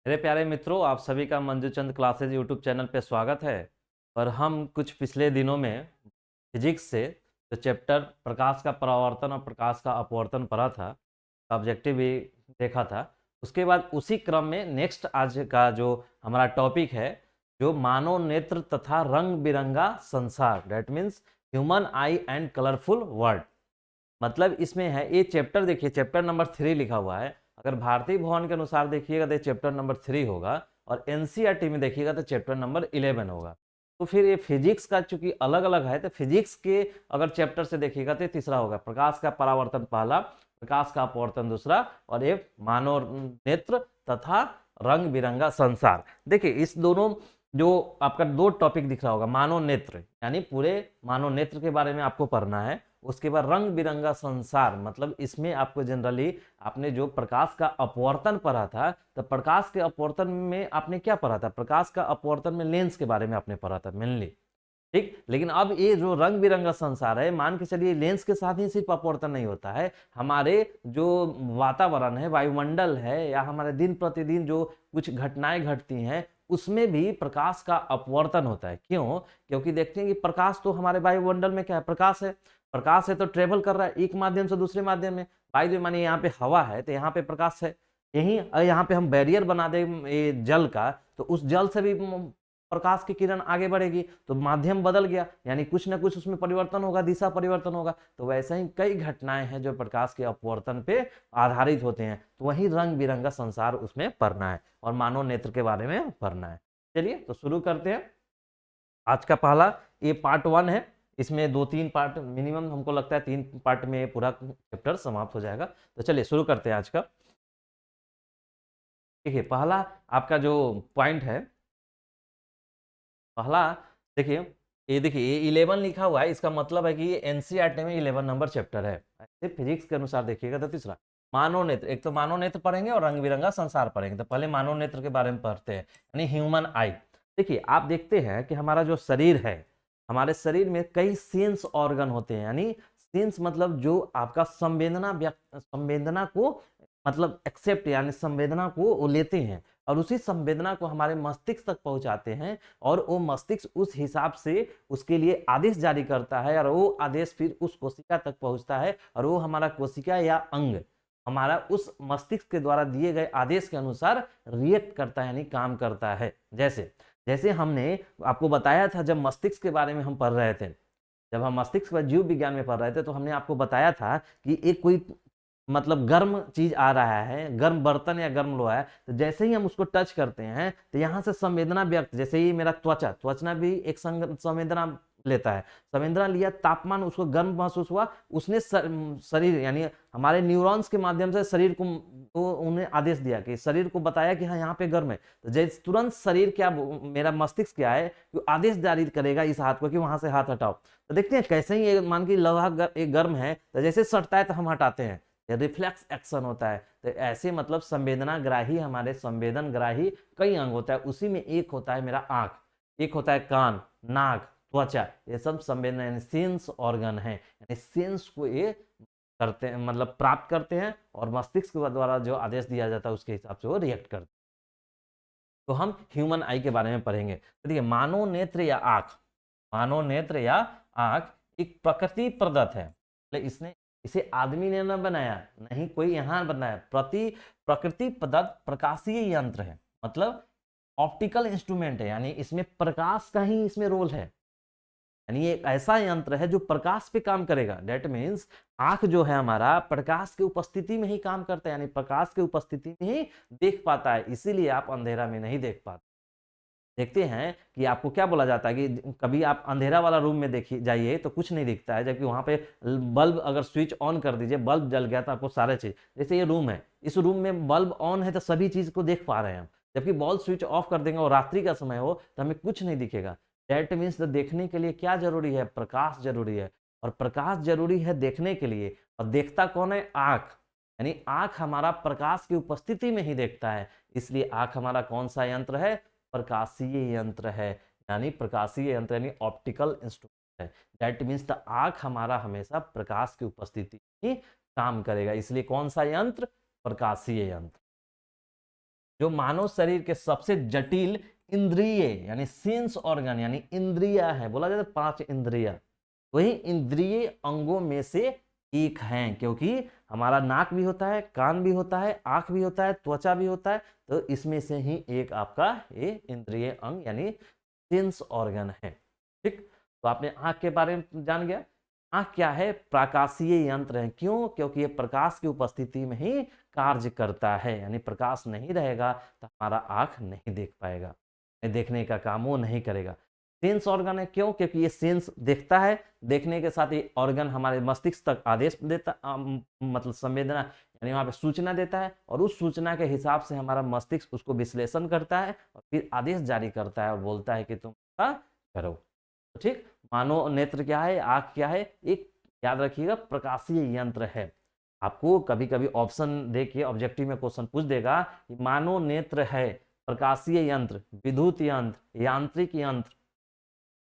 मेरे प्यारे मित्रों, आप सभी का मंजूचंद क्लासेज यूट्यूब चैनल पे स्वागत है। और हम कुछ पिछले दिनों में फिजिक्स से जो चैप्टर प्रकाश का परावर्तन और प्रकाश का अपवर्तन पढ़ा था, ऑब्जेक्टिव भी देखा था। उसके बाद उसी क्रम में नेक्स्ट आज का जो हमारा टॉपिक है, जो मानव नेत्र तथा रंग बिरंगा संसार, that means human I and colourful world. मतलब इसमें है ये चैप्टर, देखिए चैप्टर नंबर 3 लिखा हुआ है। अगर भारतीय भवन के अनुसार देखिएगा तो चैप्टर नंबर 3 होगा, और एनसीईआरटी में देखिएगा तो चैप्टर नंबर 11 होगा। तो फिर ये फिजिक्स का चूंकि अलग अलग है, तो फिजिक्स के अगर चैप्टर से देखिएगा तो तीसरा होगा, प्रकाश का परावर्तन पहला, प्रकाश का अपवर्तन दूसरा, और ये मानव नेत्र तथा रंग बिरंगा संसार। देखिए इस दोनों जो आपका दो टॉपिक दिख रहा होगा, मानव नेत्र यानी पूरे मानव नेत्र के बारे में आपको पढ़ना है। उसके बाद रंग बिरंगा संसार, मतलब इसमें आपको जनरली आपने जो प्रकाश का अपवर्तन पढ़ा था, तो प्रकाश के अपवर्तन में आपने क्या पढ़ा था, प्रकाश का अपवर्तन में लेंस के बारे में आपने पढ़ा था मेनली। ठीक, लेकिन अब ये जो रंग बिरंगा संसार है, मान के चलिए लेंस के साथ ही सिर्फ अपवर्तन नहीं होता है, हमारे जो वातावरण है, वायुमंडल है, या हमारे दिन प्रतिदिन जो कुछ घटनाएं घटती हैं, उसमें भी प्रकाश का अपवर्तन होता है। क्यों? क्योंकि देखते हैं कि प्रकाश तो हमारे वायुमंडल में क्या है, प्रकाश है। प्रकाश है तो ट्रेवल कर रहा है एक माध्यम से दूसरे माध्यम में। वायु मानिए यहाँ पे हवा है तो यहाँ पे प्रकाश है। यही यहाँ पे हम बैरियर बना दें जल का, तो उस जल से भी प्रकाश की किरण आगे बढ़ेगी, तो माध्यम बदल गया, यानी कुछ ना कुछ उसमें परिवर्तन होगा, दिशा परिवर्तन होगा। तो वैसे ही कई घटनाएं हैं जो प्रकाश के अपवर्तन पे आधारित होते हैं। तो वही रंग बिरंगा संसार उसमें पढ़ना है और मानव नेत्र के बारे में पढ़ना है। चलिए तो शुरू करते हैं। आज का पहला ये पार्ट 1 है। इसमें 2-3 पार्ट मिनिमम, हमको लगता है 3 पार्ट में पूरा चैप्टर समाप्त हो जाएगा। तो चलिए शुरू करते हैं आज का। देखिए पहला आपका जो पॉइंट है, पहला देखिए, ये देखिए ये 11 लिखा हुआ है, इसका मतलब है कि ये एनसीईआरटी में 11 नंबर चैप्टर है। ऐसे फिजिक्स के अनुसार देखिएगा तो तीसरा मानव नेत्र, एक तो मानव नेत्र पढ़ेंगे और रंग बिरंगा संसार पढ़ेंगे। तो पहले मानव नेत्र के बारे में पढ़ते हैं, यानी ह्यूमन आई। देखिए आप देखते हैं कि हमारा जो शरीर है, हमारे शरीर में कई सेंस ऑर्गन होते हैं, यानी सेंस मतलब जो आपका संवेदना को मतलब एक्सेप्ट, यानी संवेदना को वो लेते हैं और उसी संवेदना को हमारे मस्तिष्क तक पहुंचाते हैं, और वो मस्तिष्क उस हिसाब से उसके लिए आदेश जारी करता है, और वो आदेश फिर उस कोशिका तक पहुंचता है, और वो हमारा कोशिका या अंग हमारा उस मस्तिष्क के द्वारा दिए गए आदेश के अनुसार रिएक्ट करता है, यानी काम करता है। जैसे जैसे हमने आपको बताया था, जब मस्तिष्क के बारे में हम पढ़ रहे थे, जब हम मस्तिष्क व जीव विज्ञान में पढ़ रहे थे, तो हमने आपको बताया था कि एक कोई मतलब गर्म चीज आ रहा है, गर्म बर्तन या गर्म लोहा है, तो जैसे ही हम उसको टच करते हैं तो यहाँ से संवेदना व्यक्त, जैसे ही मेरा त्वचा त्वचा भी एक संवेदना लेता है, संवेदना लिया, तापमान उसको गर्म महसूस हुआ, उसने शरीर यानी हमारे न्यूरॉन्स के माध्यम से शरीर को तो उन्हें आदेश दिया कि शरीर को बताया कि हाँ यहाँ पे गर्म है, तो जैसे तुरंत शरीर क्या, मेरा मस्तिष्क क्या है कि आदेश जारी करेगा इस हाथ को कि वहां से हाथ हटाओ। तो देखते हैं कैसे ही ये मान के लोहा एक गर्म है, तो जैसे सटता है तो हम हटाते हैं, रिफ्लेक्स एक्शन होता है। तो ऐसे मतलब संवेदना ग्राही, हमारे संवेदन ग्राही कई अंग होता है, उसी में एक होता है मेरा आंख, एक होता है कान, नाक, त्वचा, ये सब संवेदना सेंस ऑर्गन है, यानी सेंस को ये करते हैं, मतलब प्राप्त करते हैं, और मस्तिष्क के द्वारा जो आदेश दिया जाता है उसके हिसाब से वो रिएक्ट करते हैं। तो हम ह्यूमन आई के बारे में पढ़ेंगे। तो देखिए मानव नेत्र या आंख, मानव नेत्र या आंख एक प्रकृति प्रदत्त है, मतलब इसने इसे आदमी ने न बनाया, नहीं कोई यहाँ बनाया, प्रकृति प्रदत्त प्रकाशीय यंत्र है, मतलब ऑप्टिकल इंस्ट्रूमेंट है, यानी इसमें प्रकाश का ही इसमें रोल है, यानी एक ऐसा यंत्र है जो प्रकाश पे काम करेगा। डेट मीन्स आंख जो है हमारा प्रकाश की उपस्थिति में ही काम करता है, यानी प्रकाश की उपस्थिति में ही देख पाता है, इसीलिए आप अंधेरा में नहीं देख पाते। देखते हैं कि आपको क्या बोला जाता है कि कभी आप अंधेरा वाला रूम में देखिए जाइए तो कुछ नहीं दिखता है, जबकि वहां पे बल्ब अगर स्विच ऑन कर दीजिए, बल्ब जल गया तो आपको सारे चीज, जैसे ये रूम है, इस रूम में बल्ब ऑन है तो सभी चीज को देख पा रहे हैं हम, जबकि बल्ब स्विच ऑफ कर देंगे और रात्रि का समय हो तो हमें कुछ नहीं दिखेगा। दैट मीन्स देखने के लिए क्या जरूरी है, प्रकाश जरूरी है, और प्रकाश जरूरी है देखने के लिए, और देखता कौन है, आंख, यानी आंख हमारा प्रकाश की उपस्थिति में ही देखता है, इसलिए आंख हमारा कौन सा यंत्र है, प्रकाशीय यंत्र है, यानी प्रकाशीय यंत्र यानी ऑप्टिकल इंस्ट्रूमेंट है। दैट मीन्स द आंख हमारा हमेशा प्रकाश की उपस्थिति में ही काम करेगा, इसलिए कौन सा यंत्र, प्रकाशीय यंत्र। जो मानव शरीर के सबसे जटिल इंद्रिय यानी सेंस ऑर्गन यानी इंद्रिया है, बोला जाता है 5 इंद्रिया, वही इंद्रिय अंगों में से एक हैं, क्योंकि हमारा नाक भी होता है, कान भी होता है, आंख भी होता है, त्वचा भी होता है, तो इसमें से ही एक आपका ये इंद्रिय अंग यानी सेंस ऑर्गन है। ठीक, तो आपने आंख के बारे में जान गया। आंख क्या है? प्रकाशीय यंत्र है। क्यों? क्योंकि ये प्रकाश की उपस्थिति में ही कार्य करता है, यानी प्रकाश नहीं रहेगा तो हमारा आंख नहीं देख पाएगा, देखने का काम वो नहीं करेगा। सेंस ऑर्गन है, क्यों? क्योंकि ये सेंस देखता है, देखने के साथ ये ऑर्गन हमारे मस्तिष्क तक आदेश देता, मतलब संवेदना यानी वहाँ पे सूचना देता है, और उस सूचना के हिसाब से हमारा मस्तिष्क उसको विश्लेषण करता है और फिर आदेश जारी करता है और बोलता है कि तुम ऐसा करो। तो ठीक, मानो नेत्र क्या है, आंख क्या है? एक याद रखिएगा प्रकाशीय यंत्र है। आपको कभी कभी ऑप्शन देखिए, ऑब्जेक्टिव में क्वेश्चन पूछ देगा कि मानो नेत्र है, प्रकाशीय यंत्र, विद्युत यंत्र, यांत्रिक यंत्र,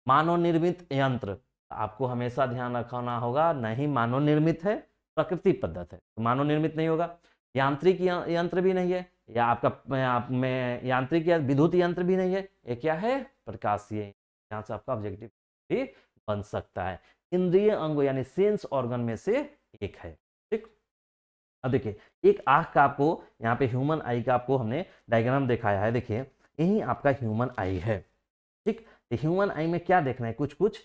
मानव निर्मित यंत्र। आपको हमेशा ध्यान रखना होगा, नहीं मानव निर्मित है, प्रकृति पद्धत है, तो मानव निर्मित नहीं होगा। यांत्रिक यंत्र भी नहीं है, या आपका में यांत्रिक या विद्युत यंत्र भी नहीं है, ये क्या है? प्रकाशीय। यहाँ से आपका ऑब्जेक्टिव भी बन सकता है। इंद्रिय अंग यानी सेंस ऑर्गन में से एक है। ठीक, अब देखिए एक आंख का आपको यहाँ पे ह्यूमन आई का आपको हमने डायग्राम दिखाया है, देखिए यही आपका ह्यूमन आई है। ठीक, ह्यूमन आई में क्या देखना है? कुछ कुछ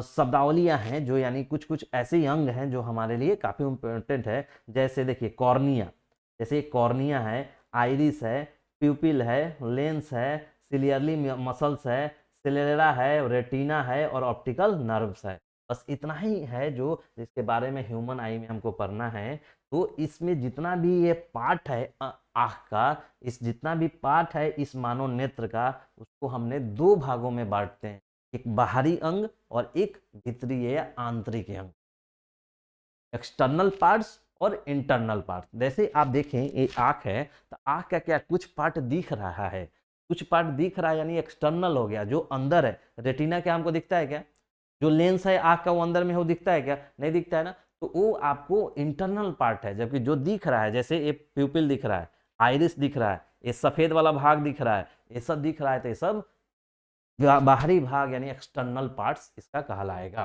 शब्दावलियां हैं जो, यानी कुछ कुछ ऐसे अंग हैं जो हमारे लिए काफी इंपॉर्टेंट है। जैसे देखिए कॉर्निया, जैसे कॉर्निया है, आइरिस है, प्यूपिल है, लेंस है, सिलियरली मसल्स है, सिलेरा है, रेटिना है और ऑप्टिकल नर्व्स है। बस इतना ही है जो जिसके बारे में ह्यूमन आई में हमको पढ़ना है। तो इसमें जितना भी ये पार्ट है आँख का, इस जितना भी पार्ट है इस मानव नेत्र का, उसको हमने 2 भागों में बांटते हैं, एक बाहरी अंग और एक भीतरी या आंतरिक अंग, एक्सटर्नल पार्ट्स और इंटरनल पार्ट। जैसे आप देखें ये आँख है, तो आँख का क्या कुछ पार्ट दिख रहा है, कुछ पार्ट दिख रहा है यानी एक्सटर्नल हो गया, जो अंदर है। रेटिना क्या हमको दिखता है क्या? जो लेंस है आँख का वो अंदर में हो, दिखता है क्या? नहीं दिखता है ना, तो वो आपको इंटरनल पार्ट है। जबकि जो दिख रहा है, जैसे ये प्यूपिल दिख रहा है, आइरिस दिख रहा है, ये सफेद वाला भाग दिख रहा है, ये सब दिख रहा है, तो ये सब बाहरी भाग यानी एक्सटर्नल पार्ट्स इसका कहलाएगा।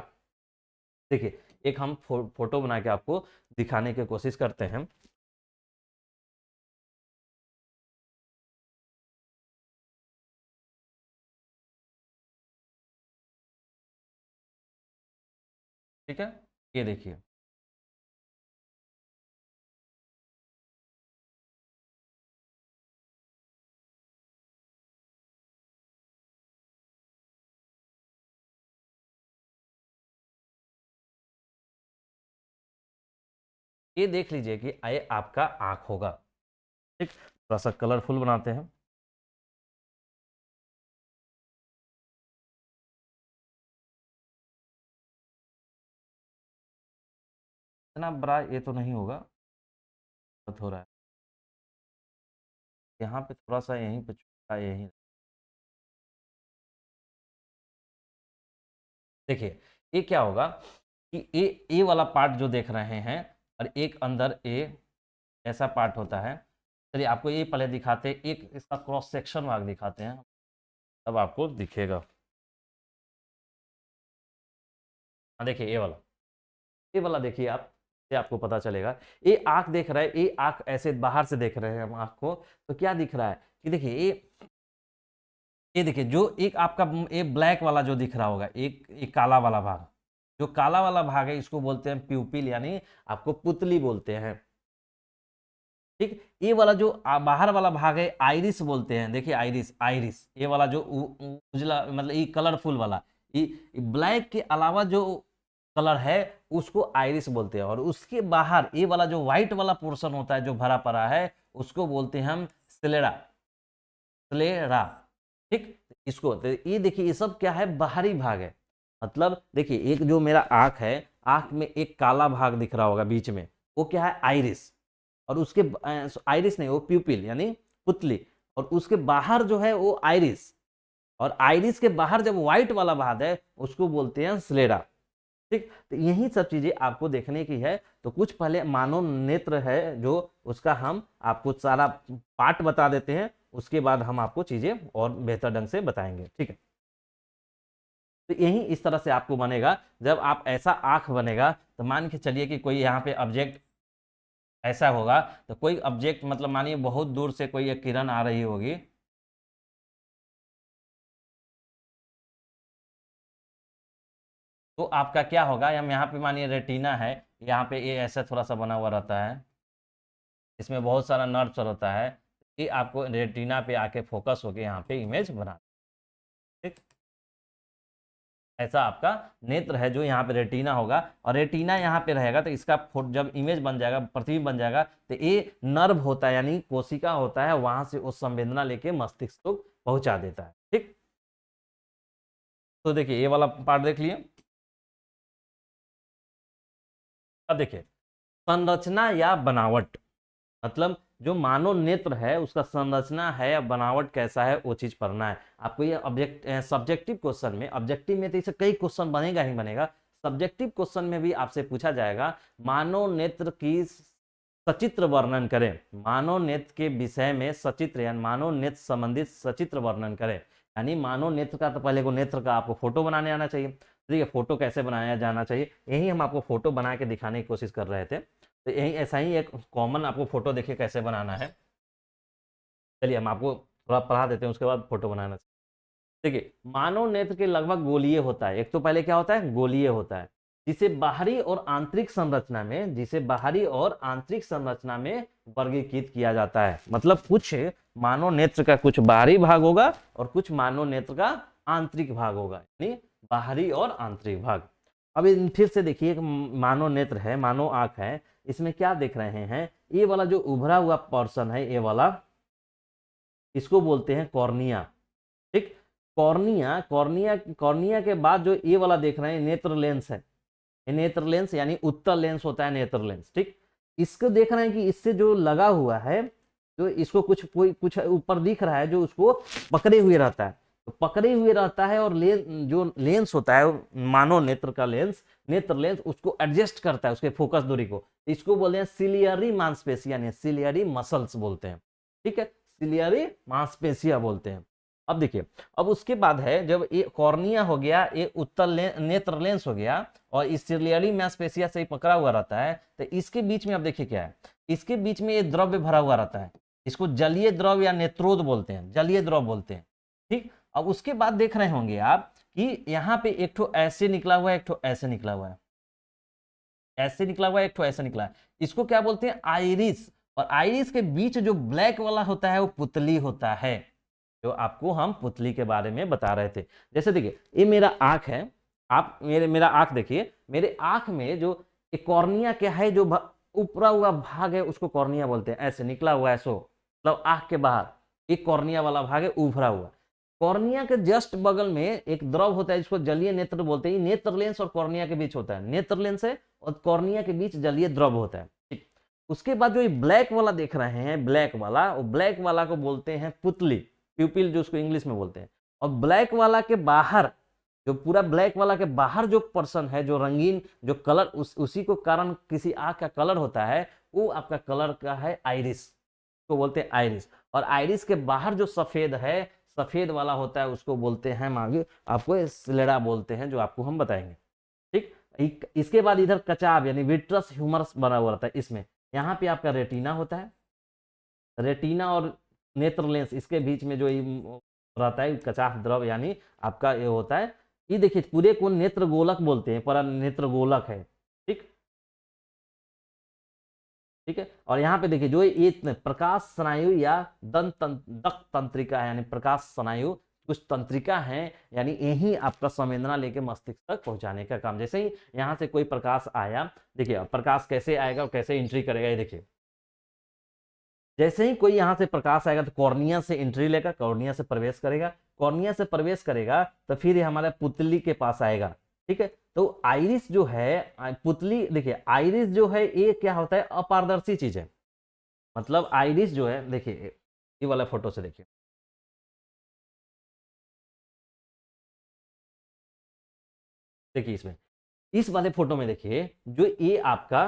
देखिए एक हम फोटो बना के आपको दिखाने की कोशिश करते हैं। ठीक है, ये देखिए ये देख लीजिए कि ये आपका आंख होगा। ठीक, थोड़ा सा कलरफुल बनाते हैं। इतना बड़ा ये तो नहीं होगा, बहुत हो रहा है यहाँ पे, थोड़ा सा यहीं पे छोटा, यहीं। देखिए ये क्या होगा कि ए वाला पार्ट जो देख रहे हैं, और एक अंदर ए ऐसा पार्ट होता है। चलिए आपको ये पहले दिखाते हैं, एक इसका क्रॉस सेक्शन भाग दिखाते हैं, तब आपको दिखेगा। हाँ देखिए ये वाला देखिए आप, ये आपको पता चलेगा। ये आंख देख रहा है, ये आंख ऐसे बाहर से देख रहे हैं हम आंख को, तो क्या दिख रहा है कि देखिए ये देखिए जो एक आपका ये ब्लैक वाला जो दिख रहा होगा, एक काला वाला भाग, जो काला वाला भाग है इसको बोलते हैं प्यूपिल, यानी आपको पुतली बोलते हैं। ठीक, ये वाला जो बाहर वाला भाग है आइरिस बोलते हैं। देखिए आइरिस, आइरिस ये वाला जो उजला, मतलब ये कलरफुल वाला, ये ब्लैक के अलावा जो कलर है उसको आइरिस बोलते हैं। और उसके बाहर ये वाला जो व्हाइट वाला पोर्शन होता है जो भरा पड़ा है, उसको बोलते हैं हम स्लेरा, स्लेरा। ठीक, इसको तो ये देखिए ये सब क्या है? बाहरी भाग है। मतलब देखिए एक जो मेरा आंख है, आंख में एक काला भाग दिख रहा होगा बीच में, वो क्या है? आइरिस। और उसके आइरिस नहीं, वो प्यूपिल यानी पुतली, और उसके बाहर जो है वो आइरिस, और आइरिस के बाहर जब व्हाइट वाला भाग है उसको बोलते हैं स्लेरा। ठीक। तो यही सब चीजें आपको देखने की है। तो कुछ पहले मानव नेत्र है जो, उसका हम आपको सारा पार्ट बता देते हैं, उसके बाद हम आपको चीजें और बेहतर ढंग से बताएंगे। ठीक है, तो यही इस तरह से आपको बनेगा। जब आप ऐसा आंख बनेगा तो मान के चलिए कि कोई यहाँ पे ऑब्जेक्ट ऐसा होगा, तो कोई ऑब्जेक्ट मतलब मानिए बहुत दूर से कोई एक किरण आ रही होगी, तो आपका क्या होगा, हम यहाँ पे मानिए रेटिना है, यहाँ पे ये ऐसा थोड़ा सा बना हुआ रहता है, इसमें बहुत सारा नर्व होता है, ये आपको रेटिना पे आके फोकस होके यहाँ पे इमेज बना, ठीक। ऐसा आपका नेत्र है जो यहाँ पे रेटिना होगा, और रेटिना यहाँ पे रहेगा, तो इसका जब इमेज बन जाएगा, प्रतिबिंब बन जाएगा, तो ये नर्व होता है यानी कोशिका होता है, वहां से उस संवेदना लेके मस्तिष्क को पहुंचा देता है। ठीक, तो देखिए ये वाला पार्ट देख लिए। अब देखिए संरचना या बनावट, मतलब जो मानव नेत्र है उसका संरचना है या बनावट कैसा है वो चीज पढ़ना है आपको। ये ऑब्जेक्ट सब्जेक्टिव क्वेश्चन में, ऑब्जेक्टिव में तो इसे कई क्वेश्चन बनेगा ही बनेगा, सब्जेक्टिव क्वेश्चन में भी आपसे पूछा जाएगा मानव नेत्र की सचित्र वर्णन करें, मानव नेत्र के विषय में सचित्र यानी मानव नेत्र संबंधित सचित्र वर्णन करें। यानी मानव नेत्र का तो पहले को नेत्र का आपको फोटो बनाने आना चाहिए। ठीक है, फोटो कैसे बनाया जाना चाहिए, यही हम आपको फोटो बना के दिखाने की कोशिश कर रहे थे। तो यही ऐसा ही एक कॉमन आपको फोटो देखिए कैसे बनाना है। चलिए हम आपको थोड़ा पढ़ा देते हैं, उसके बाद फोटो बनाना। देखिए मानव नेत्र के लगभग गोलीय होता है, एक तो पहले क्या होता है, गोलीय होता है, जिसे बाहरी और आंतरिक संरचना में, जिसे बाहरी और आंतरिक संरचना में वर्गीकृत किया जाता है। मतलब कुछ मानव नेत्र का कुछ बाहरी भाग होगा और कुछ मानव नेत्र का आंतरिक भाग होगा, यानी बाहरी और आंतरिक भाग। अब फिर से देखिए एक मानव नेत्र है, मानव आंख है, इसमें क्या देख रहे हैं, ये वाला जो उभरा हुआ पोर्शन है, ये वाला, इसको बोलते हैं कॉर्निया। ठीक, कॉर्निया, कॉर्निया, कॉर्निया के बाद जो ये वाला देख रहे हैं नेत्र लेंस है, ये नेत्र लेंस यानी उत्तल लेंस होता है, नेत्र लेंस। ठीक, इसको देख रहे हैं कि इससे जो लगा हुआ है, जो इसको कुछ कोई कुछ ऊपर दिख रहा है जो उसको पकड़े हुए रहता है, तो पकड़े हुए रहता है, और जो लेंस होता है मानव नेत्र का लेंस, नेत्र लेंस उसको एडजस्ट करता है, उसके फोकस दूरी को, इसको बोलते हैं सिलियरी मांसपेशिया यानी सिलियरी मसल्स बोलते हैं। ठीक है, सिलियरी मांसपेशिया बोलते हैं। अब देखिए, अब उसके बाद है जब ये कॉर्निया हो गया, ये उत्तल नेत्र लेंस हो गया, और इस सिलियरी मांसपेशिया से पकड़ा हुआ रहता है, तो इसके बीच में अब देखिए क्या है, इसके बीच में ये द्रव्य भरा हुआ रहता है, इसको जलीय द्रव या नेत्रोद बोलते हैं, जलीय द्रव बोलते हैं। ठीक, अब उसके बाद देख रहे होंगे आप कि यहाँ पे एक ठो ऐसे निकला हुआ है, एक ठो ऐसे निकला हुआ है, ऐसे निकला हुआ है, एक ठो ऐसे निकला है, इसको क्या बोलते हैं, आइरिस। और आइरिस के बीच जो ब्लैक वाला होता है वो पुतली होता है, जो आपको हम पुतली के बारे में बता रहे थे। जैसे देखिए ये मेरा आंख है, आप मेरा आंख देखिए, मेरे आंख में जो एक कॉर्निया क्या है, जो ऊपरा हुआ भाग है उसको कॉर्निया बोलते हैं, ऐसे निकला हुआ है, सो मतलब आंख के बाहर एक कॉर्निया वाला भाग है उभरा हुआ। कॉर्निया के जस्ट बगल में एक द्रव होता है जिसको जलीय नेत्र बोलते हैं, नेत्र लेंस और कॉर्निया के बीच होता है, नेत्र लेंस है और कॉर्निया के बीच जलीय द्रव होता है। ठीक, उसके बाद जो ये ब्लैक वाला देख रहे हैं, ब्लैक वाला, वो ब्लैक वाला को बोलते हैं पुतली, प्यूपिल जो उसको इंग्लिश में बोलते हैं। और ब्लैक वाला के बाहर, जो पूरा ब्लैक वाला के बाहर जो पर्सन है, जो रंगीन जो कलर उसी को कारण किसी आंख का कलर होता है, वो आपका कलर का है आइरिस, तो बोलते हैं आइरिस। और आइरिस के बाहर जो सफेद है, सफेद वाला होता है, उसको बोलते हैं आगे आपको स्लेरा बोलते हैं, जो आपको हम बताएंगे। ठीक, इसके बाद इधर कचाब यानी विट्रस ह्यूमरस बना हुआ रहता है, इसमें यहाँ पे आपका रेटिना होता है, रेटिना और नेत्र लेंस इसके बीच में जो रहता है कचाफ द्रव यानी आपका ये होता है, ये देखिए पूरे को नेत्र गोलक बोलते हैं, पर नेत्र गोलक है। ठीक, ठीक है, और यहाँ पे देखिए जो ये प्रकाश स्नायु या दक तंत्रिका है, यानी प्रकाश स्नायु कुछ तंत्रिका है, यानी यही आपका संवेदना लेके मस्तिष्क तक पहुंचाने का काम। जैसे ही यहाँ से कोई प्रकाश आया, देखिए प्रकाश कैसे आएगा और कैसे एंट्री करेगा, ये देखिए जैसे ही कोई यहाँ से प्रकाश आएगा तो कॉर्निया से एंट्री लेगा, कॉर्निया से प्रवेश करेगा, कॉर्निया से प्रवेश करेगा तो फिर ये हमारे पुतली के पास आएगा। ठीक है, तो आइरिस जो है, पुतली देखिए आइरिस जो है ये क्या होता है, अपारदर्शी चीज है। मतलब आइरिस जो है, देखिए ये वाला फोटो से देखिए, देखिए इसमें इस वाले फोटो में देखिए, जो ये आपका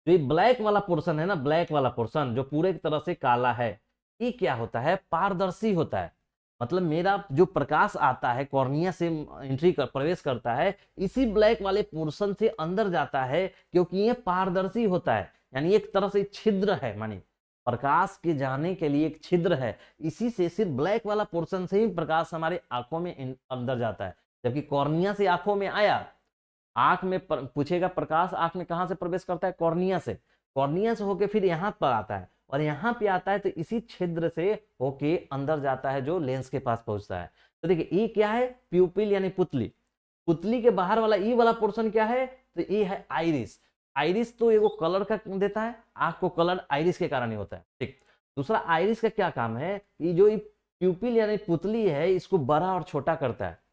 जो ये ब्लैक वाला पोर्शन है ना, ब्लैक वाला पोर्शन जो पूरे तरह से काला है, ये क्या होता है, पारदर्शी होता है। मतलब मेरा जो प्रकाश आता है कॉर्निया से प्रवेश करता है, इसी ब्लैक वाले पोर्शन से अंदर जाता है, क्योंकि ये पारदर्शी होता है। यानी एक तरह से छिद्र है, मानी प्रकाश के जाने के लिए एक छिद्र है, इसी से सिर्फ ब्लैक वाला पोर्शन से ही प्रकाश हमारे आंखों में अंदर जाता है। जबकि कॉर्निया से आंखों में आया, आंख में पूछेगा प्रकाश आंख में कहां से प्रवेश करता है, कॉर्निया से। कॉर्निया से होके फिर यहाँ पर आता है, और यहाँ पे आता है तो इसी छिद्र से होके अंदर जाता है, जो लेंस के पास पहुंचता है। तो देखिए ये क्या है, प्यूपिल यानी पुतली। पुतली के बाहर वाला ई वाला पोर्शन क्या है, तो ये है आइरिस। आइरिस तो एगो कलर का देता है, आंख को कलर आइरिस के कारण ही होता है। ठीक, दूसरा आइरिस का क्या काम है, ये जो प्यूपिल यानी पुतली है, इसको बड़ा और छोटा करता है।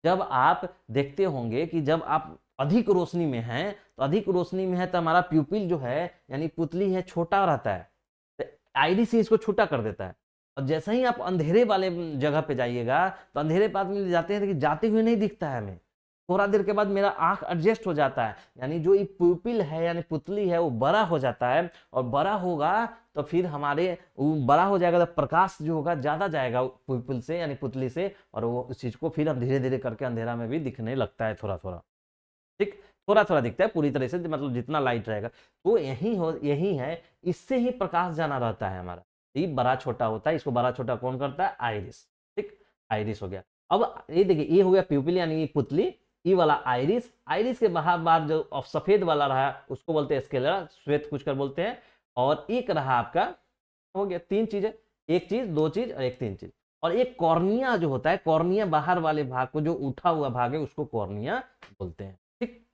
जब आप देखते होंगे कि जब आप अधिक रोशनी में हैं, तो अधिक रोशनी में है तो हमारा प्यूपिल जो है यानी पुतली है, छोटा रहता है, तो आईरिस से इसको छोटा कर देता है। और जैसे ही आप अंधेरे वाले जगह पे जाइएगा, तो अंधेरे पास में जाते हैं कि जाते हुए नहीं दिखता है हमें, थोड़ा देर के बाद मेरा आंख एडजस्ट हो जाता है, यानी जो ये पुपिल है यानी पुतली है वो बड़ा हो जाता है। और बड़ा होगा तो फिर हमारे वो बड़ा हो जाएगा तो प्रकाश जो होगा ज्यादा जाएगा पुपिल से यानी पुतली से, और वो उस चीज को फिर हम धीरे धीरे करके अंधेरा में भी दिखने लगता है, थोड़ा थोड़ा। ठीक, थोड़ा थोड़ा दिखता है, पूरी तरह से मतलब जितना लाइट रहेगा। तो यही है, इससे ही प्रकाश जाना रहता है हमारा। ये बड़ा छोटा होता है, इसको बड़ा छोटा कौन करता है, आइरिस। ठीक, आइरिस हो गया। अब ये देखिए, ये हो गया प्यूपिल यानी पुतली, ई वाला आइरिस। आइरिस के बाहर बाहर जो सफेद वाला रहा उसको बोलते हैं स्केलेरा, श्वेत कुछ कर बोलते हैं। और एक रहा आपका, हो गया तीन चीजें, एक चीज, दो चीज और एक तीन चीज। और एक कॉर्निया जो होता है, कॉर्निया बाहर वाले भाग को जो उठा हुआ भाग है उसको कॉर्निया बोलते हैं। ठीक,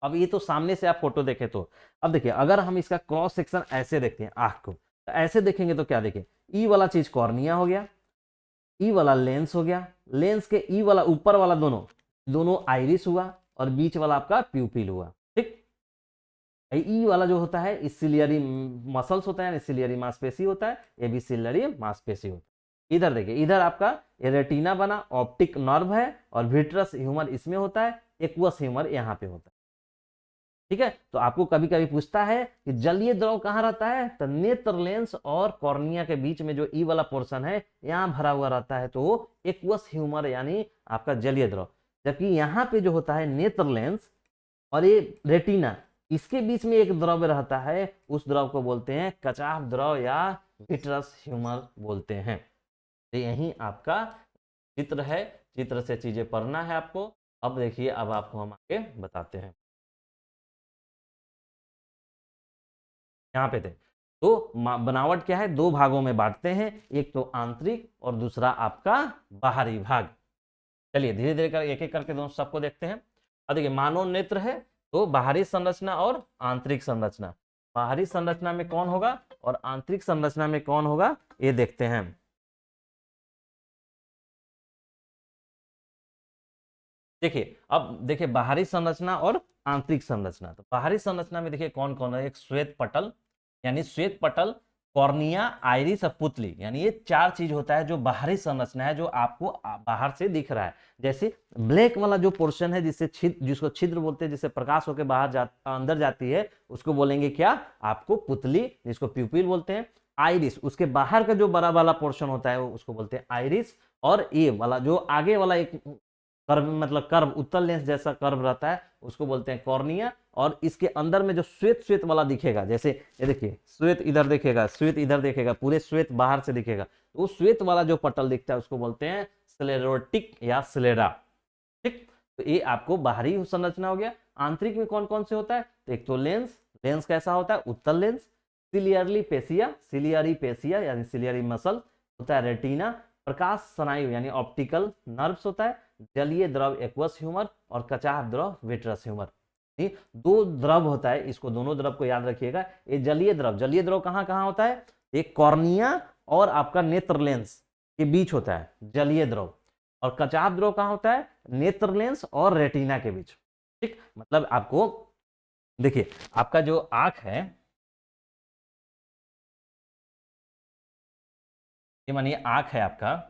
अब ये तो सामने से आप फोटो देखें तो। अब देखिए, अगर हम इसका क्रॉस सेक्शन ऐसे देखते हैं आंख को, तो ऐसे देखेंगे तो क्या देखें, ई वाला चीज कॉर्निया हो गया, ई वाला लेंस हो गया, लेंस के ई वाला ऊपर वाला दोनों दोनों आइरिस हुआ, और बीच वाला आपका प्यूपिल हुआ। ठीक, ई वाला जो होता है इस सिलियरी मसल्स होता है, सिलियरी मांसपेशी होता है, ये भी सिलियरी मांसपेशी होता है। इधर देखिए, इधर आपका ये रेटिना बना, ऑप्टिक नर्व है, और विट्रस ह्यूमर इसमें होता है, एक्वस ह्यूमर यहाँ पे होता है। ठीक है, तो आपको कभी कभी पूछता है कि जलीय द्रव कहाँ रहता है, तो नेत्र लेंस और कॉर्निया के बीच में जो ई वाला पोर्शन है यहाँ भरा हुआ रहता है, तो एक्वस ह्यूमर यानी आपका जलीय द्रव। जबकि यहाँ पे जो होता है नेत्र लेंस और ये रेटिना, इसके बीच में एक द्रव रहता है, उस द्रव को बोलते हैं कचाव द्रव या विट्रस ह्यूमर बोलते हैं। तो यही आपका चित्र है, चित्र से चीजें पढ़ना है आपको। अब देखिए, अब आपको हम आगे बताते हैं। यहाँ पे थे, तो बनावट क्या है, दो भागों में बांटते हैं, एक तो आंतरिक और दूसरा आपका बाहरी भाग। चलिए धीरे धीरे कर एक एक करके दोनों सबको देखते हैं। अब देखिए, मानव नेत्र है तो बाहरी संरचना और आंतरिक संरचना। बाहरी संरचना में कौन होगा और आंतरिक संरचना में कौन होगा, ये देखते हैं। देखिए, अब देखिए बाहरी संरचना और आंतरिक संरचना। तो बाहरी संरचना में देखिए कौन कौन है, एक श्वेत पटल यानी श्वेत पटल, कॉर्निया, आइरिस और पुतली, यानी ये चार चीज होता है जो बाहरी संरचना है, जो आपको बाहर से दिख रहा है। जैसे ब्लैक वाला जो पोर्शन है, जिससे जिसको छिद्र बोलते हैं, जिससे प्रकाश होकर अंदर जाती है, उसको बोलेंगे क्या, आपको पुतली, जिसको प्यूपिल बोलते हैं। आइरिस, उसके बाहर का जो बड़ा वाला पोर्शन होता है उसको बोलते हैं आइरिस। और ए वाला जो आगे वाला एक कर्व, मतलब कर्व, उत्तल लेंस जैसा कर्व रहता है, उसको बोलते हैं कॉर्निया। और इसके अंदर में जो श्वेत श्वेत वाला दिखेगा, जैसे ये देखिए श्वेत इधर देखेगा, श्वेत इधर देखेगा, पूरे श्वेत बाहर से दिखेगा, तो वो श्वेत वाला जो पटल दिखता है उसको बोलते हैं स्लेरोटिक या स्लेरा। ठीक, तो ये आपको बाहरी संरचना हो गया। आंतरिक में कौन कौन से होता है, तो एक तो लेंस, लेंस कैसा होता है, उत्तल lens. Ciliary facie, ciliary facie यानी सिलियरी मसल होता है। रेटिना, प्रकाश स्नायु यानी ऑप्टिकल नर्व्स होता है। जलीय द्रव एक्वस ह्यूमर, और कचाव द्रव विट्रस ह्यूमर। दो द्रव होता है, इसको दोनों द्रव को याद रखिएगा। ये जलीय द्रव, जलीय द्रव कहाँ कहाँ होता है, एक कॉर्निया और आपका नेत्र लेंस के बीच होता है जलीय द्रव। और कचाव द्रव कहाँ होता है, नेत्र लेंस और रेटिना के बीच। ठीक, मतलब आपको देखिए, आपका जो आंख है, ये मानिए आंख है आपका,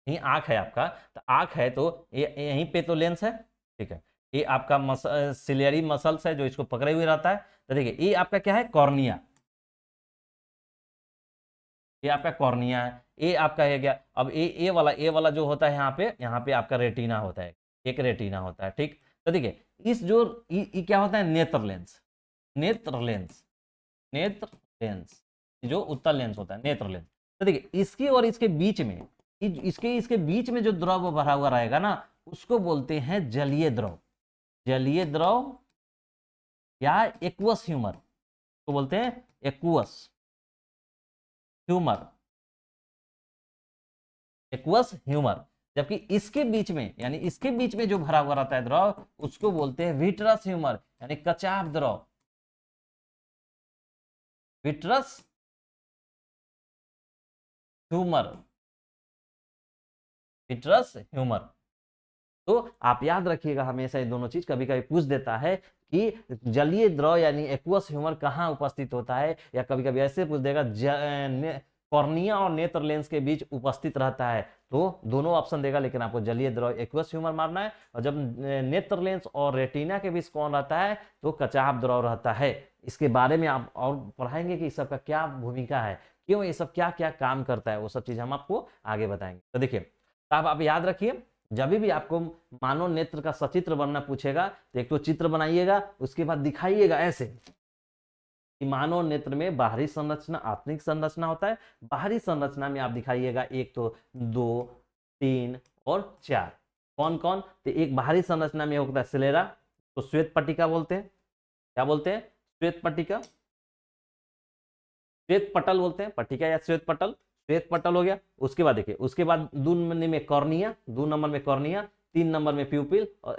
यही आंख है आपका, तो आंख है तो यहीं पे तो लेंस है, ठीक है। ये आपका सिलियरी मसल्स है जो इसको पकड़े हुए रहता है। तो देखिए ये आपका क्या है, कॉर्निया, ये आपका कॉर्निया है। ये आपका है क्या, अब ए वाला जो होता है यहाँ पे आपका रेटिना होता है, एक रेटिना होता है, ठीक। तो देखिए इस जो ये क्या होता है, नेत्र लेंस, नेत्र लेंस, नेत्र लेंस, जो उत्तल लेंस होता है, नेत्र लेंस। तो देखिए इसकी और इसके बीच में, इसके इसके बीच में जो द्रव भरा हुआ रहेगा ना, उसको बोलते हैं जलीय द्रव, जलीय द्रव या एक्वस ह्यूमर, तो बोलते हैं एक्वस ह्यूमर, एक्वस ह्यूमर। जबकि इसके बीच में, यानी इसके बीच में जो भरा हुआ रहता है द्रव, उसको बोलते हैं विट्रस ह्यूमर, यानी कचाप द्रव, विट्रस ह्यूमर, विट्रस ह्यूमर। तो आप याद रखिएगा हमेशा ये दोनों चीज, कभी कभी पूछ देता है कि जलीय द्रव यानी एक्वस ह्यूमर कहाँ उपस्थित होता है, या कभी कभी ऐसे पूछ देगा कॉर्निया और नेत्र लेंस के बीच उपस्थित रहता है, तो दोनों ऑप्शन देगा, लेकिन आपको जलीय द्रव एक्वस ह्यूमर मारना है। और जब नेत्र लेंस और रेटिना के बीच कौन रहता है, तो कचाप द्रव रहता है। इसके बारे में आप और पढ़ाएंगे कि इस सब का क्या भूमिका है, क्यों ये सब क्या क्या काम करता है, वो सब चीज हम आपको आगे बताएंगे। तो देखिए, तो आप याद रखिए, जब भी आपको मानव नेत्र का सचित्र बनना पूछेगा, तो एक तो चित्र बनाइएगा, उसके बाद दिखाइएगा ऐसे कि मानव नेत्र में बाहरी संरचना, आंतरिक संरचना होता है। बाहरी संरचना में आप दिखाइएगा एक तो 2, 3 और 4, कौन कौन, तो एक बाहरी संरचना में होता है सिलेरा, तो श्वेत पट्टिका बोलते हैं, क्या बोलते हैं, श्वेत पट्टिका, श्वेत पटल बोलते हैं, पट्टिका या श्वेत पटल, श्वेत पटल हो गया। उसके बाद देखिए, उसके बाद 2 नंबर में कॉर्निया, 2 नंबर में कॉर्निया, 3 नंबर में प्यूपिल, और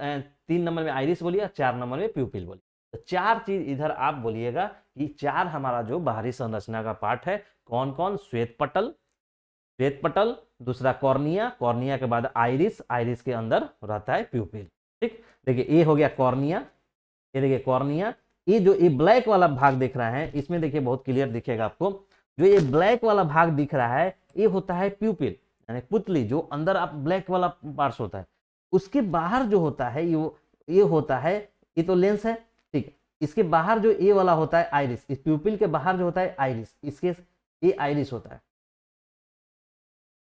3 नंबर में आइरिस बोलिए, 4 नंबर में प्यूपिल बोलिए। तो 4 चीज इधर आप बोलिएगा कि 4 हमारा जो बाहरी संरचना का पार्ट है, कौन कौन, श्वेत पटल, श्वेत पटल, दूसरा कॉर्निया, कॉर्निया के बाद आइरिस, आइरिस के अंदर रहता है प्यूपिल, ठीक। देखिए ये हो गया कॉर्निया, ये देखिए कॉर्निया। ये जो ये ब्लैक वाला भाग दिख रहा है, इसमें देखिए बहुत क्लियर दिखेगा आपको, जो ये ब्लैक वाला भाग दिख रहा है, ये होता है प्यूपिल, यानी पुतली, जो अंदर आप ब्लैक वाला पार्ट होता है। उसके बाहर जो होता है ये होता है, ये तो लेंस है, ठीक है। इसके बाहर जो ये वाला होता है आइरिस, इस प्यूपिल के बाहर जो होता है आइरिस, इसके ये आइरिस होता है,